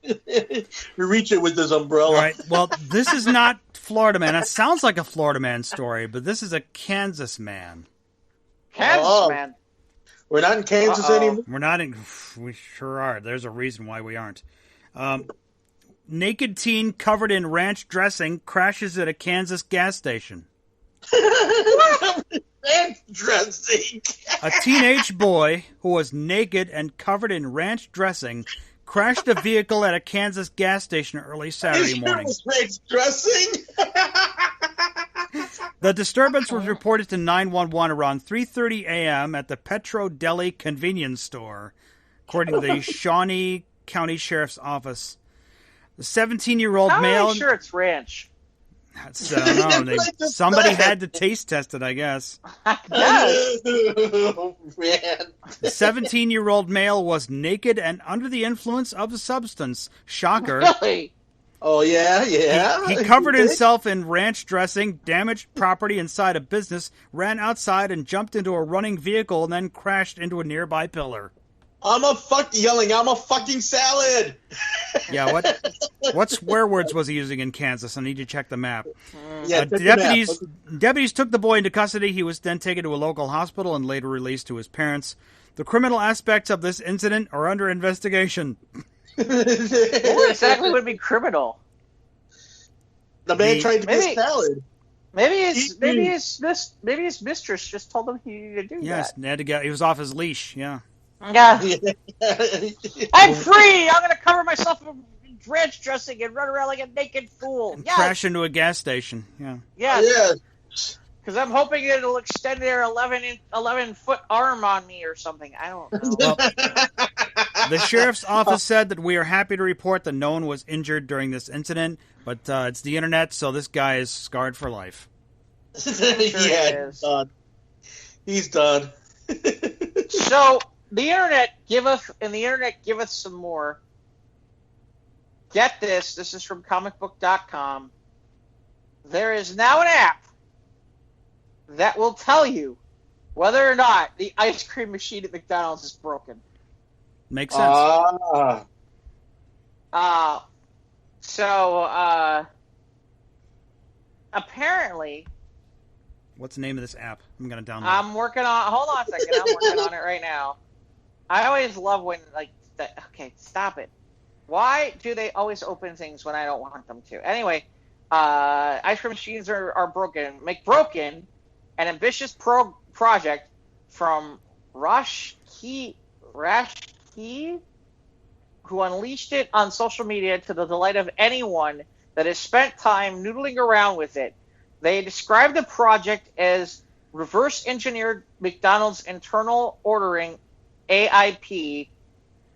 You reach it with this umbrella. All right. Well, this is not Florida Man. It sounds like a Florida Man story, but this is a Kansas man. Kansas, man. We're not in Kansas anymore. We're not in. We sure are. There's a reason why we aren't. Naked teen covered in ranch dressing crashes at a Kansas gas station. Ranch dressing. A teenage boy who was naked and covered in ranch dressing crashed a vehicle at a Kansas gas station early Saturday morning. Ranch dressing? The disturbance was reported to 911 around 3:30 a.m. at the Petro Deli convenience store, according to the Shawnee County Sheriff's Office. The 17-year-old male... How are you sure it's ranch? I don't know. Somebody had to taste test it, I guess. Oh, man. The 17-year-old male was naked and under the influence of a substance. Shocker. Really? Oh, yeah. He covered himself in ranch dressing, damaged property inside a business, ran outside and jumped into a running vehicle, and then crashed into a nearby pillar. I'm a fucking salad. Yeah, what swear words was he using in Kansas? I need to check the map. Yeah, Deputies took the boy into custody. He was then taken to a local hospital and later released to his parents. The criminal aspects of this incident are under investigation. What exactly would be criminal? The man tried to get salad. Maybe his mistress just told him he needed to do that. Yes, he was off his leash. Yeah. Yeah. I'm free. I'm gonna cover myself in ranch dressing and run around like a naked fool. And crash into a gas station. Yeah. Yeah. Because I'm hoping it'll extend their 11-foot arm on me or something. I don't know. Well, the sheriff's office said that we are happy to report that no one was injured during this incident, but it's the internet, so this guy is scarred for life. He's done. So the internet giveth some more. Get this. This is from comicbook.com. There is now an app that will tell you whether or not the ice cream machine at McDonald's is broken. Makes sense. So apparently... What's the name of this app? I'm going to download it. Hold on a second. I'm working on it right now. I always love when, okay, stop it. Why do they always open things when I don't want them to? Anyway, ice cream machines are broken. McBroken, an ambitious project from Rashki, who unleashed it on social media to the delight of anyone that has spent time noodling around with it. They described the project as reverse-engineered McDonald's internal ordering AIP,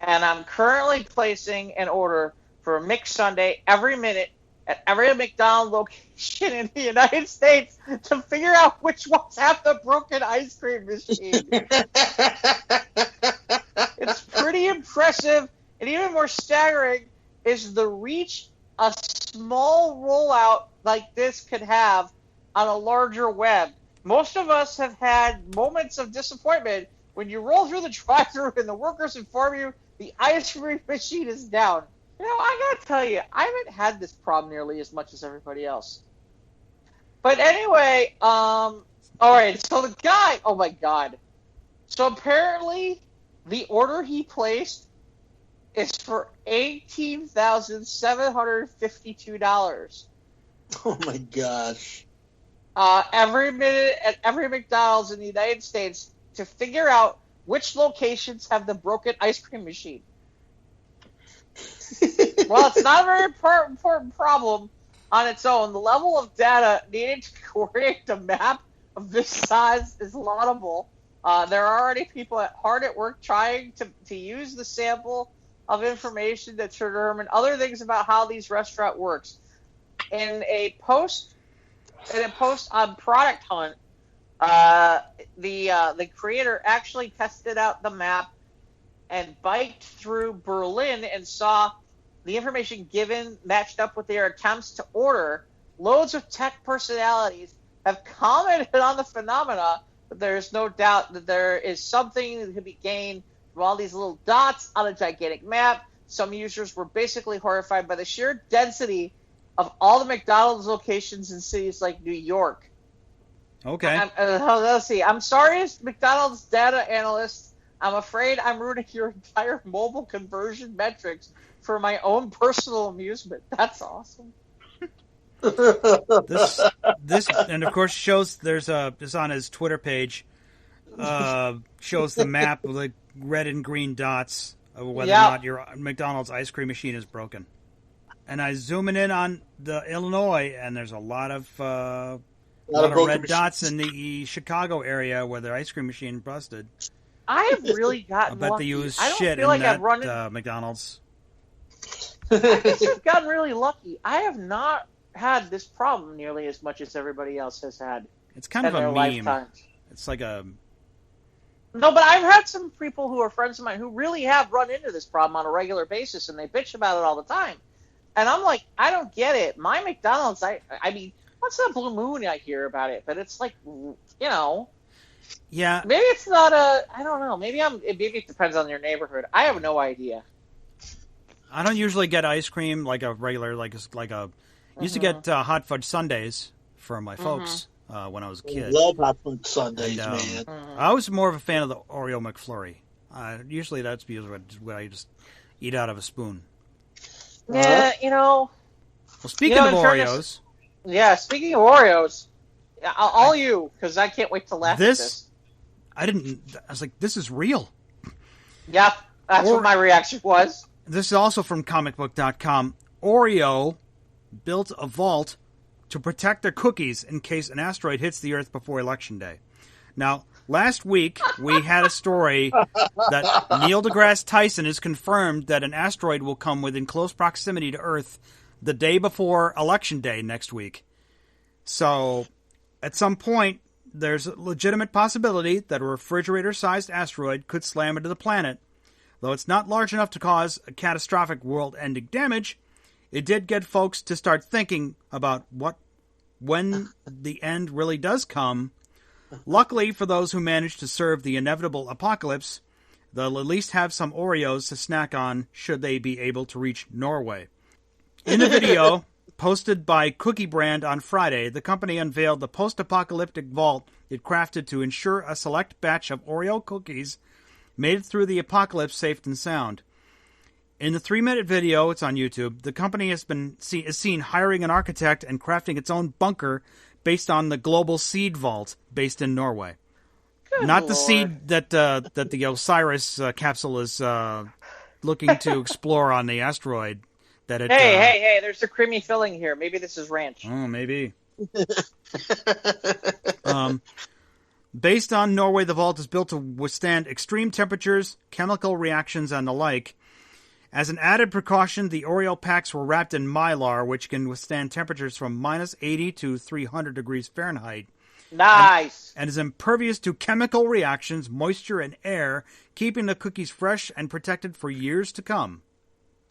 and I'm currently placing an order for a McSunday every minute at every McDonald's location in the United States to figure out which ones have the broken ice cream machine. It's pretty impressive, and even more staggering is the reach a small rollout like this could have on a larger web. Most of us have had moments of disappointment when you roll through the drive-thru and the workers inform you the ice cream machine is down. You know, I gotta tell you, I haven't had this problem nearly as much as everybody else. But anyway, alright, so the guy, oh my god. So apparently, the order he placed is for $18,752. Oh my gosh. Every minute at every McDonald's in the United States to figure out which locations have the broken ice cream machine. Well, it's not a very important problem on its own. The level of data needed to create a map of this size is laudable. There are already people hard at work trying to use the sample of information to determine other things about how these restaurant works. In a post on Product Hunt, the creator actually tested out the map and biked through Berlin and saw the information given matched up with their attempts to order. Loads of tech personalities have commented on the phenomena, but there's no doubt that there is something that could be gained from all these little dots on a gigantic map. Some users were basically horrified by the sheer density of all the McDonald's locations in cities like New York. Okay. Let's see. I'm sorry, as McDonald's data analyst. I'm afraid I'm ruining your entire mobile conversion metrics for my own personal amusement. That's awesome. This and of course shows there's this on his Twitter page. Shows the map with like red and green dots of whether or not your McDonald's ice cream machine is broken. And I zooming in on the Illinois, and there's a lot of red dots in the Chicago area where their ice cream machine busted. I have really gotten I bet lucky. they use I don't shit feel in like that I've run in... McDonald's. I guess I've gotten really lucky. I have not had this problem nearly as much as everybody else has had. It's kind of a meme. Lifetimes. It's like a... No, but I've had some people who are friends of mine who really have run into this problem on a regular basis, and they bitch about it all the time. And I'm like, I don't get it. My McDonald's, I mean, once in a blue moon I hear about it, but it's like, Yeah. Maybe it's not I don't know. Maybe it depends on your neighborhood. I have no idea. I don't usually get ice cream like a regular, used to get hot fudge sundaes from my folks when I was a kid. I love hot fudge sundaes, man. I was more of a fan of the Oreo McFlurry. Usually that's what I just eat out of a spoon. Yeah, Well, speaking of Oreos... speaking of Oreos, all you, because I can't wait to laugh at this. I was like, this is real. Yeah, that's what my reaction was. This is also from comicbook.com. Oreo built a vault to protect their cookies in case an asteroid hits the Earth before Election Day. Now, last week, we had a story that Neil deGrasse Tyson has confirmed that an asteroid will come within close proximity to Earth the day before Election Day next week. So, at some point, there's a legitimate possibility that a refrigerator-sized asteroid could slam into the planet. Though it's not large enough to cause a catastrophic world-ending damage, it did get folks to start thinking about when the end really does come. Luckily for those who manage to serve the inevitable apocalypse, they'll at least have some Oreos to snack on should they be able to reach Norway. In a video posted by Cookie Brand on Friday, the company unveiled the post-apocalyptic vault it crafted to ensure a select batch of Oreo cookies made it through the apocalypse safe and sound. In the 3-minute video, it's on YouTube, the company is seen hiring an architect and crafting its own bunker based on the Global Seed Vault, based in Norway. Good Not Lord. the seed that the Osiris capsule is looking to explore on the asteroid. Hey, there's a creamy filling here. Maybe this is ranch. Oh, maybe. Based on Norway, the vault is built to withstand extreme temperatures, chemical reactions, and the like. As an added precaution, the Oreo packs were wrapped in Mylar, which can withstand temperatures from minus 80 to 300 degrees Fahrenheit. Nice! And is impervious to chemical reactions, moisture, and air, keeping the cookies fresh and protected for years to come.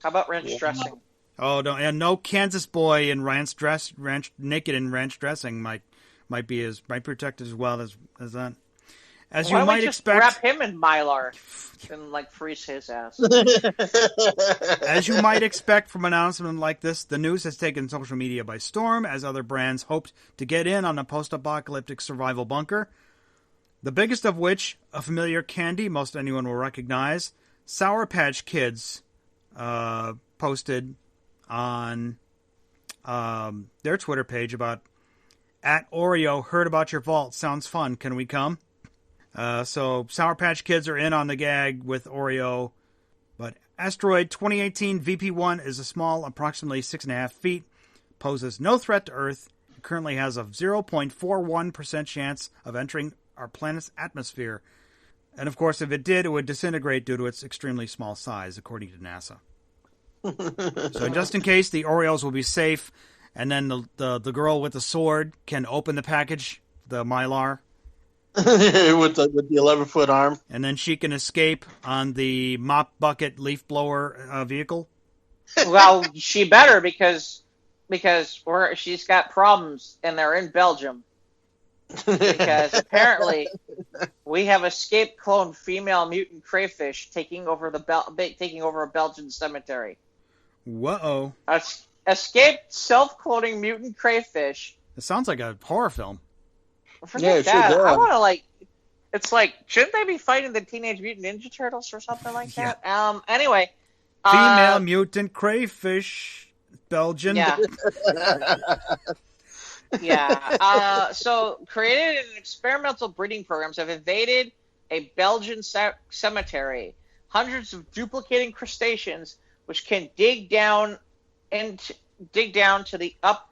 How about ranch dressing? Oh, no, and no Kansas boy in naked in ranch dressing might protect as well as that. As you might expect, wrap him in Mylar and freeze his ass. As you might expect from an announcement like this, the news has taken social media by storm as other brands hoped to get in on the post-apocalyptic survival bunker. The biggest of which, a familiar candy most anyone will recognize, Sour Patch Kids, posted on their Twitter page about @Oreo, heard about your vault, sounds fun, can we come? So Sour Patch Kids are in on the gag with Oreo, but Asteroid 2018 VP1 is a small, approximately 6.5 feet, poses no threat to Earth, currently has a 0.41% chance of entering our planet's atmosphere. And of course, if it did, it would disintegrate due to its extremely small size, according to NASA. So just in case, the Oreos will be safe, and then the girl with the sword can open the package, the Mylar. with the 11-foot arm. And then she can escape on the mop bucket leaf blower vehicle. Well, she better because she's got problems, and they're in Belgium. Because apparently we have escaped cloned female mutant crayfish taking over a Belgian cemetery. Whoa! Escaped self-cloning mutant crayfish. It sounds like a horror film. Forget that. I want to like. It's like, shouldn't they be fighting the Teenage Mutant Ninja Turtles or something like that? Anyway. Female mutant crayfish, Belgian. Yeah. Yeah. So, created in experimental breeding programs have invaded a Belgian cemetery. Hundreds of duplicating crustaceans, which can dig down up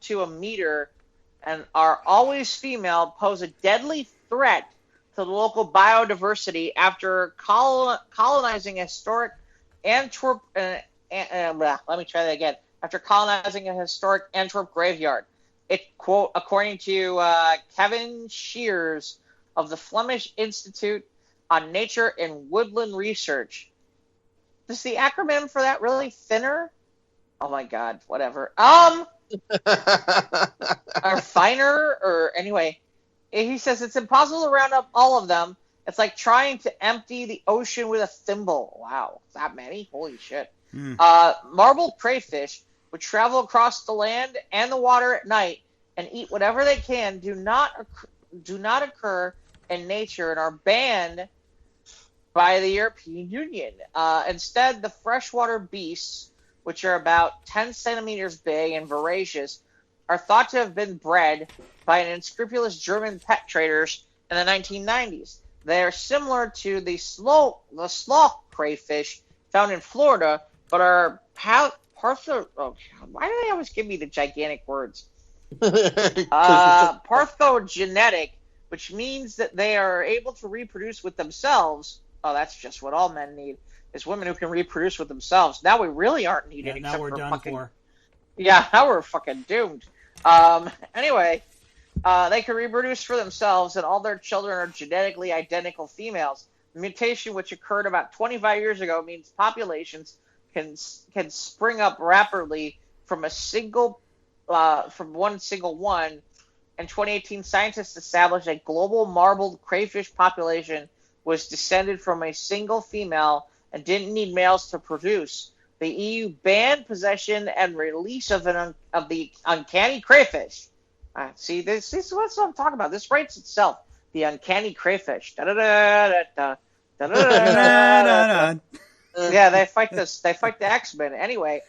to a meter, and are always female, pose a deadly threat to the local biodiversity after colonizing a historic Antwerp. Let me try that again. After colonizing a historic Antwerp graveyard, quote, according to Kevin Shears of the Flemish Institute on Nature and Woodland Research. Is the acronym for that really thinner? Oh my God, whatever. Or finer, or anyway. He says it's impossible to round up all of them. It's like trying to empty the ocean with a thimble. Wow, that many? Holy shit. Marbled crayfish, which travel across the land and the water at night and eat whatever they can, do not occur in nature and are banned by the European Union. Instead, the freshwater beasts, which are about 10 centimeters big and voracious, are thought to have been bred by an unscrupulous German pet traders in the 1990s. They are similar to the sloth crayfish found in Florida, but are why do they always give me the gigantic words? Parthenogenetic, which means that they are able to reproduce with themselves. Oh, that's just what all men need, is women who can reproduce with themselves. Now we really aren't needed. Yeah, now we're done for. Yeah, now we're fucking doomed. Anyway, they can reproduce for themselves, and all their children are genetically identical females. The mutation, which occurred about 25 years ago, means populations can spring up rapidly from one single one. In 2018, scientists established a global marbled crayfish population was descended from a single female and didn't need males to produce. The EU banned possession and release of the uncanny crayfish. See, this is what I'm talking about. This writes itself. The uncanny crayfish. Yeah, they fight this. They fight the X-Men. Anyway,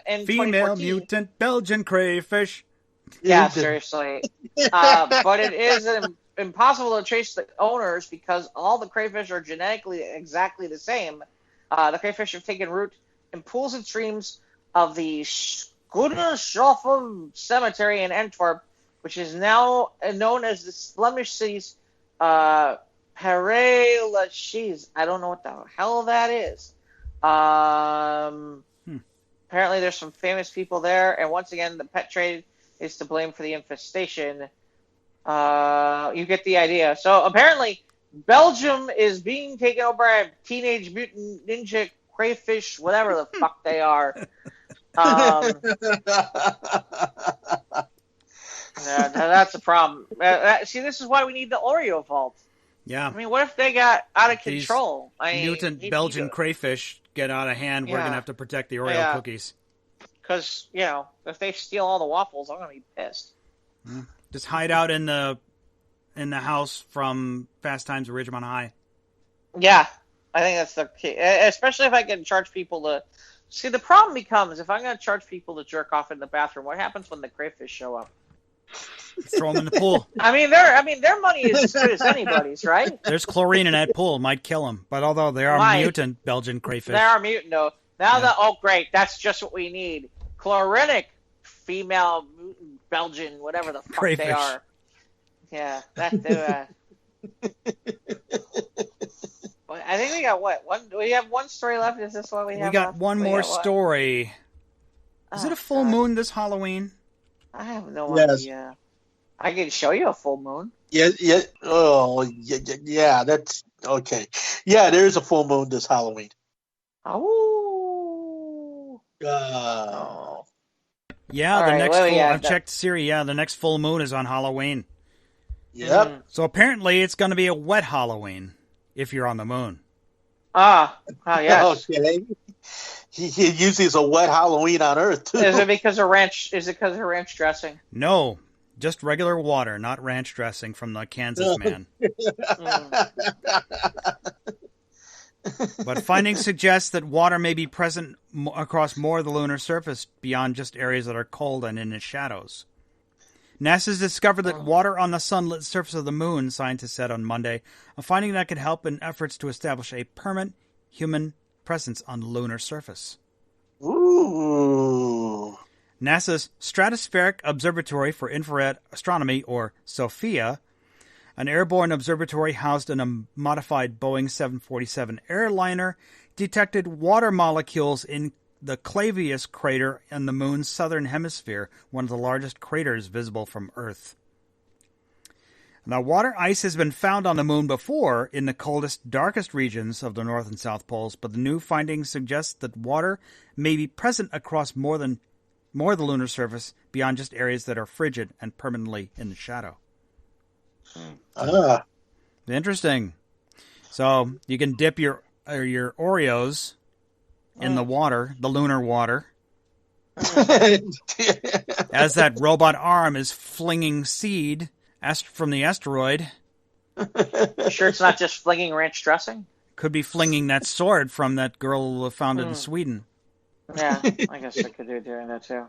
in female mutant Belgian crayfish. Yeah, seriously. But it is impossible to trace the owners because all the crayfish are genetically exactly the same. The crayfish have taken root in pools and streams of the Schoenhofen Cemetery in Antwerp, which is now known as the Flemish city's Père-Lachaise. I don't know what the hell that is. Apparently there's some famous people there, and once again, the pet trade is to blame for the infestation. You get the idea. So apparently, Belgium is being taken over by Teenage Mutant Ninja Crayfish, whatever the fuck they are. That's a problem. See, this is why we need the Oreo vault. Yeah. I mean, what if they got out of control? Mutant Belgian crayfish get out of hand. We're going to have to protect the Oreo cookies. Because, if they steal all the waffles, I'm going to be pissed. Just hide out in the house from Fast Times at Ridgemont High. Yeah, I think that's the key. Especially if I can charge people to... See, the problem becomes, if I'm going to charge people to jerk off in the bathroom, what happens when the crayfish show up? Throw them in the pool. I mean, their money is as good as anybody's, right? There's chlorine in that pool. Might kill them. But although they are mutant Belgian crayfish. They are mutant, though. Now great, that's just what we need. Chlorinic female mutant Belgian, whatever the fuck crayfish. They are. Yeah, that. I think we got we have one story left. Is this what we have? We got one more story. Is it a full moon this Halloween? I have no idea. I can show you a full moon. Yeah. Oh, yeah. That's okay. Yeah, there is a full moon this Halloween. Oh. Yeah, I've checked Siri. Yeah, the next full moon is on Halloween. Yep. So apparently it's going to be a wet Halloween if you're on the moon. Yes. Okay. He usually is a wet Halloween on Earth too. Is it because of ranch? Is it because of ranch dressing? No, Just regular water, not ranch dressing from the Kansas man. But findings suggest that water may be present across more of the lunar surface beyond just areas that are cold and in its shadows. NASA's discovered that water on the sunlit surface of the moon, scientists said on Monday, a finding that could help in efforts to establish a permanent human presence on the lunar surface. Ooh. NASA's Stratospheric Observatory for Infrared Astronomy, or SOFIA, an airborne observatory housed in a modified Boeing 747 airliner, detected water molecules in the Clavius crater in the moon's southern hemisphere, one of the largest craters visible from Earth. Now, water ice has been found on the moon before in the coldest, darkest regions of the North and South Poles, but the new findings suggest that water may be present across more of the lunar surface beyond just areas that are frigid and permanently in the shadow. Interesting. So you can dip your Oreos in the water, the lunar water, as that robot arm is flinging seed from the asteroid. You sure it's not just flinging ranch dressing? Could be flinging that sword from that girl founded in Sweden. Yeah, I guess I could do doing that too.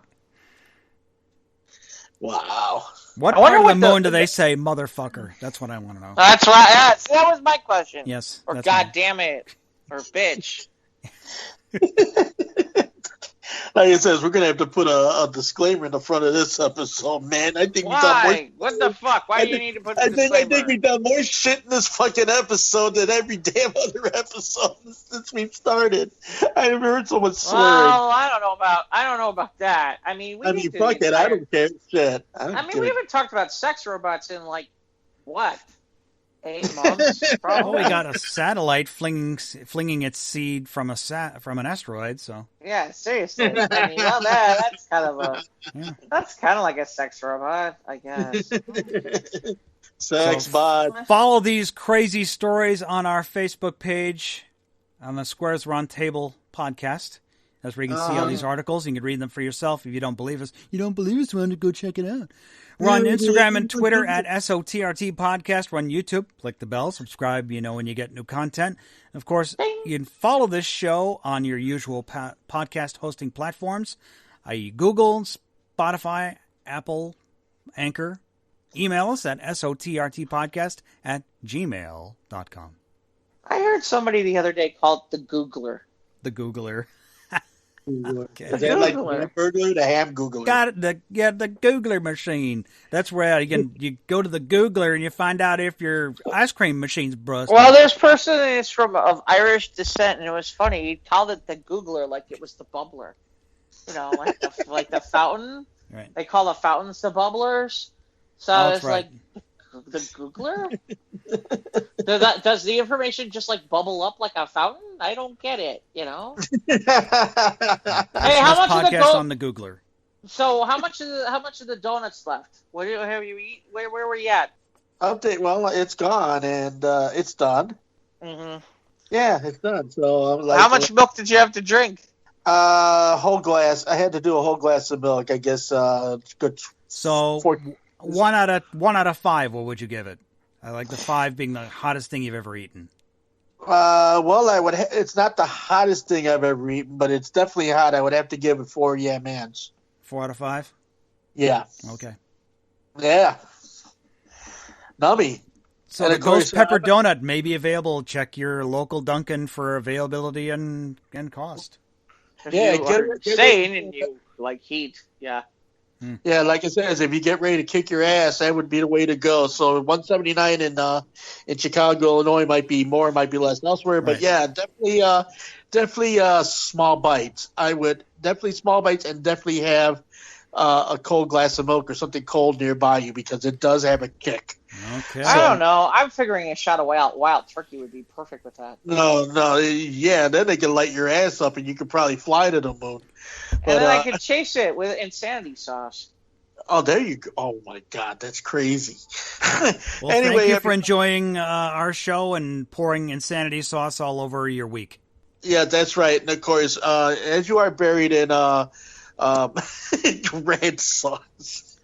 Wow. What part of the moon do they say motherfucker? That's what I want to know. That's right. Yes, that was my question. Yes. Or God damn it. Or bitch. Like it says, we're going to have to put a disclaimer in the front of this episode, man. I think Why? What the fuck? Why do you need to put a disclaimer? I think we've done more shit in this fucking episode than every damn other episode since we've started. I haven't heard someone swearing. Well, I don't know about that. I mean, fuck it. I don't care. Shit. We haven't talked about sex robots in like what? 8 months, probably. Well, we got a satellite flinging its seed from an asteroid. So yeah, seriously. I mean, well, that's kind of like a sex robot, I guess. Sex bot. Follow these crazy stories on our Facebook page on the Squares Roundtable podcast. That's where you can see all these articles. You can read them for yourself. If you don't believe us, why don't you go check it out? We're on Instagram and Twitter at SOTRT Podcast. We're on YouTube. Click the bell. Subscribe, when you get new content. And of course, you can follow this show on your usual podcast hosting platforms, i.e. Google, Spotify, Apple, Anchor. Email us at sotrtpodcast@gmail.com. I heard somebody the other day called the Googler. The Googler. Okay. Is that like the burglar, the ham Googler? Got it. The Googler machine. That's where you go to the Googler and you find out if your ice cream machine's busted. Well, this person is of Irish descent, and it was funny. He called it the Googler like it was the bubbler. Like the fountain. Right. They call the fountains the bubblers. So it's right. Like the Googler. Does the information just like bubble up like a fountain? I don't get it. Hey, how much on the Googler? So how much of the donuts left? What have you eat? Where were you at? Well, it's gone and it's done. Mm-hmm. Yeah, it's done. So I'm like, how much milk did you have to drink? Whole glass. I had to do a whole glass of milk. I guess good. So 1 out of 5. What would you give it? I like the 5 being the hottest thing you've ever eaten. Well, I would. It's not the hottest thing I've ever eaten, but it's definitely hot. I would have to give it 4 mans. 4 out of 5. Yeah. Okay. Yeah. Nummy. So and the Ghost Pepper Donut may be available. Check your local Dunkin' for availability and cost. If you sane and you like heat, yeah. Yeah, like it says, if you get ready to kick your ass, that would be the way to go. So 179 in Chicago, Illinois might be more, might be less elsewhere. But yeah, definitely small bites. I would definitely small bites and definitely have a cold glass of milk or something cold nearby you because it does have a kick. Okay. I don't know. I'm figuring a shot of wild turkey would be perfect with that. No, yeah, then they can light your ass up and you could probably fly to the moon. And then I could chase it with insanity sauce. Oh, there you go. Oh, my God. That's crazy. Well, anyway, thank you for enjoying our show and pouring insanity sauce all over your week. Yeah, that's right. And, of course, as you are buried in red sauce.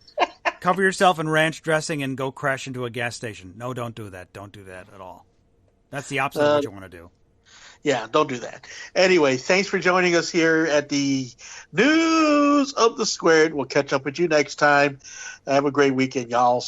cover yourself in ranch dressing and go crash into a gas station. No, don't do that. Don't do that at all. That's the opposite of what you want to do. Yeah, don't do that. Anyway, thanks for joining us here at the News of the Squared. We'll catch up with you next time. Have a great weekend, y'all.